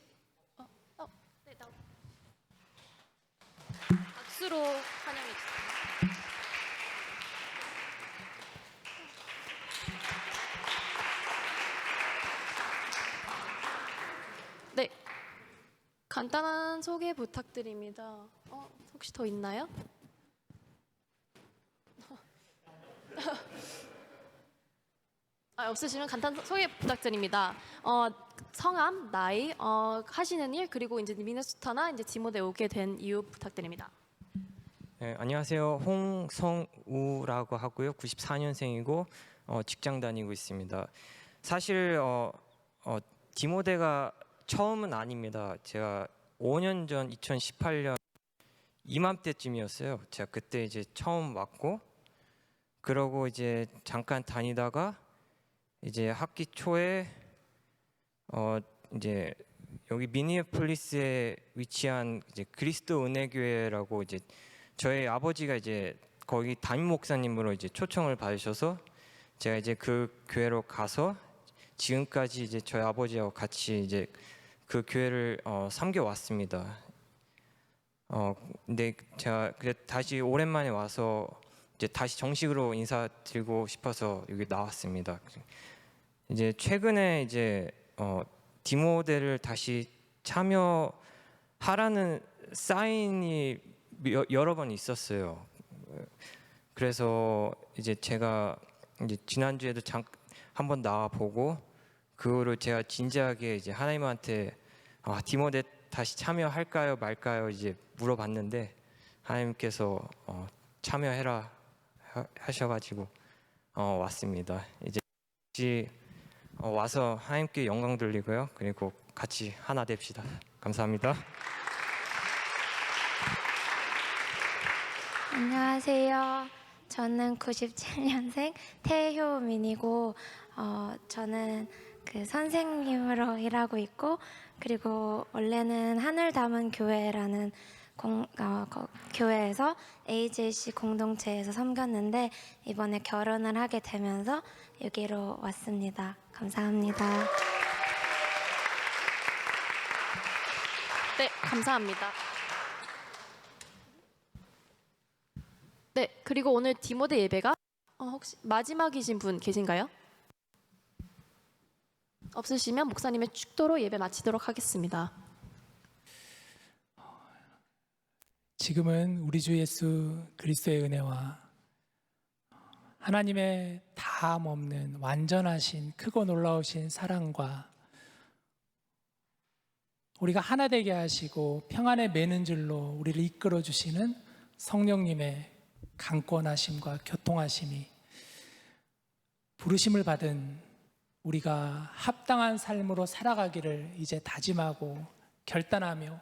네, 박수로 환영해 주세요. 네, 간단한 소개 부탁드립니다. 혹시 더 있나요? 없으시면 간단 소개 부탁드립니다. 성함, 나이, 하시는 일 그리고 이제 미네소타나 이제 디모데 오게 된 이유 부탁드립니다. 네, 안녕하세요. 홍성우라고 하고요. 94년생이고 직장 다니고 있습니다. 사실 디모데가 처음은 아닙니다. 제가 5년 전 2018년 이맘때쯤이었어요. 제가 그때 이제 처음 왔고 그러고 이제 잠깐 다니다가 이제 학기 초에 이제 여기 미니애폴리스에 위치한 이제 그리스도 은혜교회라고 이제 저희 아버지가 이제 거기 담임 목사님으로 이제 초청을 받으셔서 제가 이제 그 교회로 가서 지금까지 이제 저희 아버지하고 같이 이제 그 교회를 섬겨 왔습니다. 근데 제가 다시 오랜만에 와서 이제 다시 정식으로 인사드리고 싶어서 여기 나왔습니다. 이제 최근에 이제 디모데를 다시 참여하라는 사인이 여러 번 있었어요. 그래서 이제 제가 이제 지난주에도 한번 나와 보고 그거를 제가 진지하게 이제 하나님한테 디모데 다시 참여할까요 말까요 이제 물어봤는데 하나님께서 참여해라 하셔가지고 왔습니다. 이제 같이 와서 하나님께 영광 돌리고요. 그리고 같이 하나 됩시다. 감사합니다. 안녕하세요. 저는 97년생 태효민이고 저는 그 선생님으로 일하고 있고 그리고 원래는 하늘 담은 교회라는 교회에서 AJC 공동체에서 섬겼는데 이번에 결혼을 하게 되면서 여기로 왔습니다. 감사합니다. 네, 감사합니다. 네, 그리고 오늘 디모데 예배가 혹시 마지막이신 분 계신가요? 없으시면 목사님의 축도로 예배 마치도록 하겠습니다. 지금은 우리 주 예수 그리스도의 은혜와 하나님의 다함 없는 완전하신 크고 놀라우신 사랑과 우리가 하나 되게 하시고 평안에 매는 줄로 우리를 이끌어 주시는 성령님의 강권하심과 교통하심이 부르심을 받은 우리가 합당한 삶으로 살아가기를 이제 다짐하고 결단하며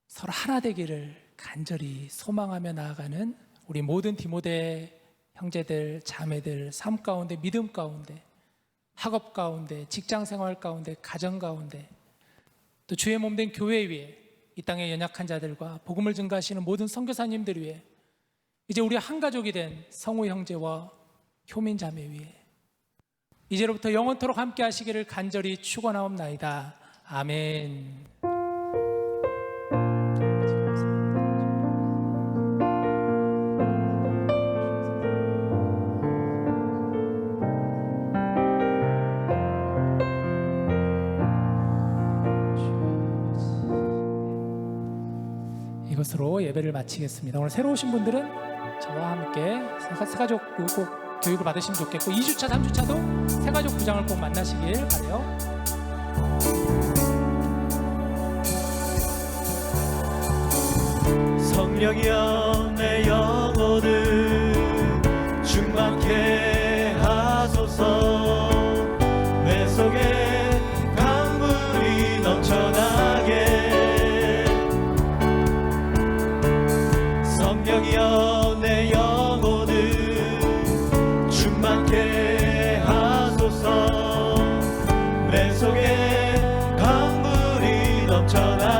서로 하나 되기를 간절히 소망하며 나아가는 우리 모든 디모데 형제들, 자매들, 삶 가운데, 믿음 가운데, 학업 가운데, 직장생활 가운데, 가정 가운데, 또 주의 몸된 교회 위에 이 땅의 연약한 자들과 복음을 증거하시는 모든 선교사님들 위해 이제 우리 한 가족이 된 성우 형제와 효민 자매 위에 이제로부터 영원토록 함께 하시기를 간절히 축원하옵나이다. 아멘. 이것으로 예배를 마치겠습니다. 오늘 새로 오신 분들은 저와 함께 새가족 꼭 교육을 받으시면 좋겠고 2주차, 3주차도 새가족 부장을 꼭 만나시길 바라요. 성령이여 내 영혼을 충만케 하소서. 내 속에 강물이 넘쳐나게. 성령이여 내 영혼을 충만케 하소서. 내 속에 강물이 넘쳐나게.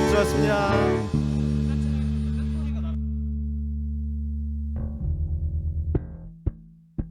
수고하셨습니다.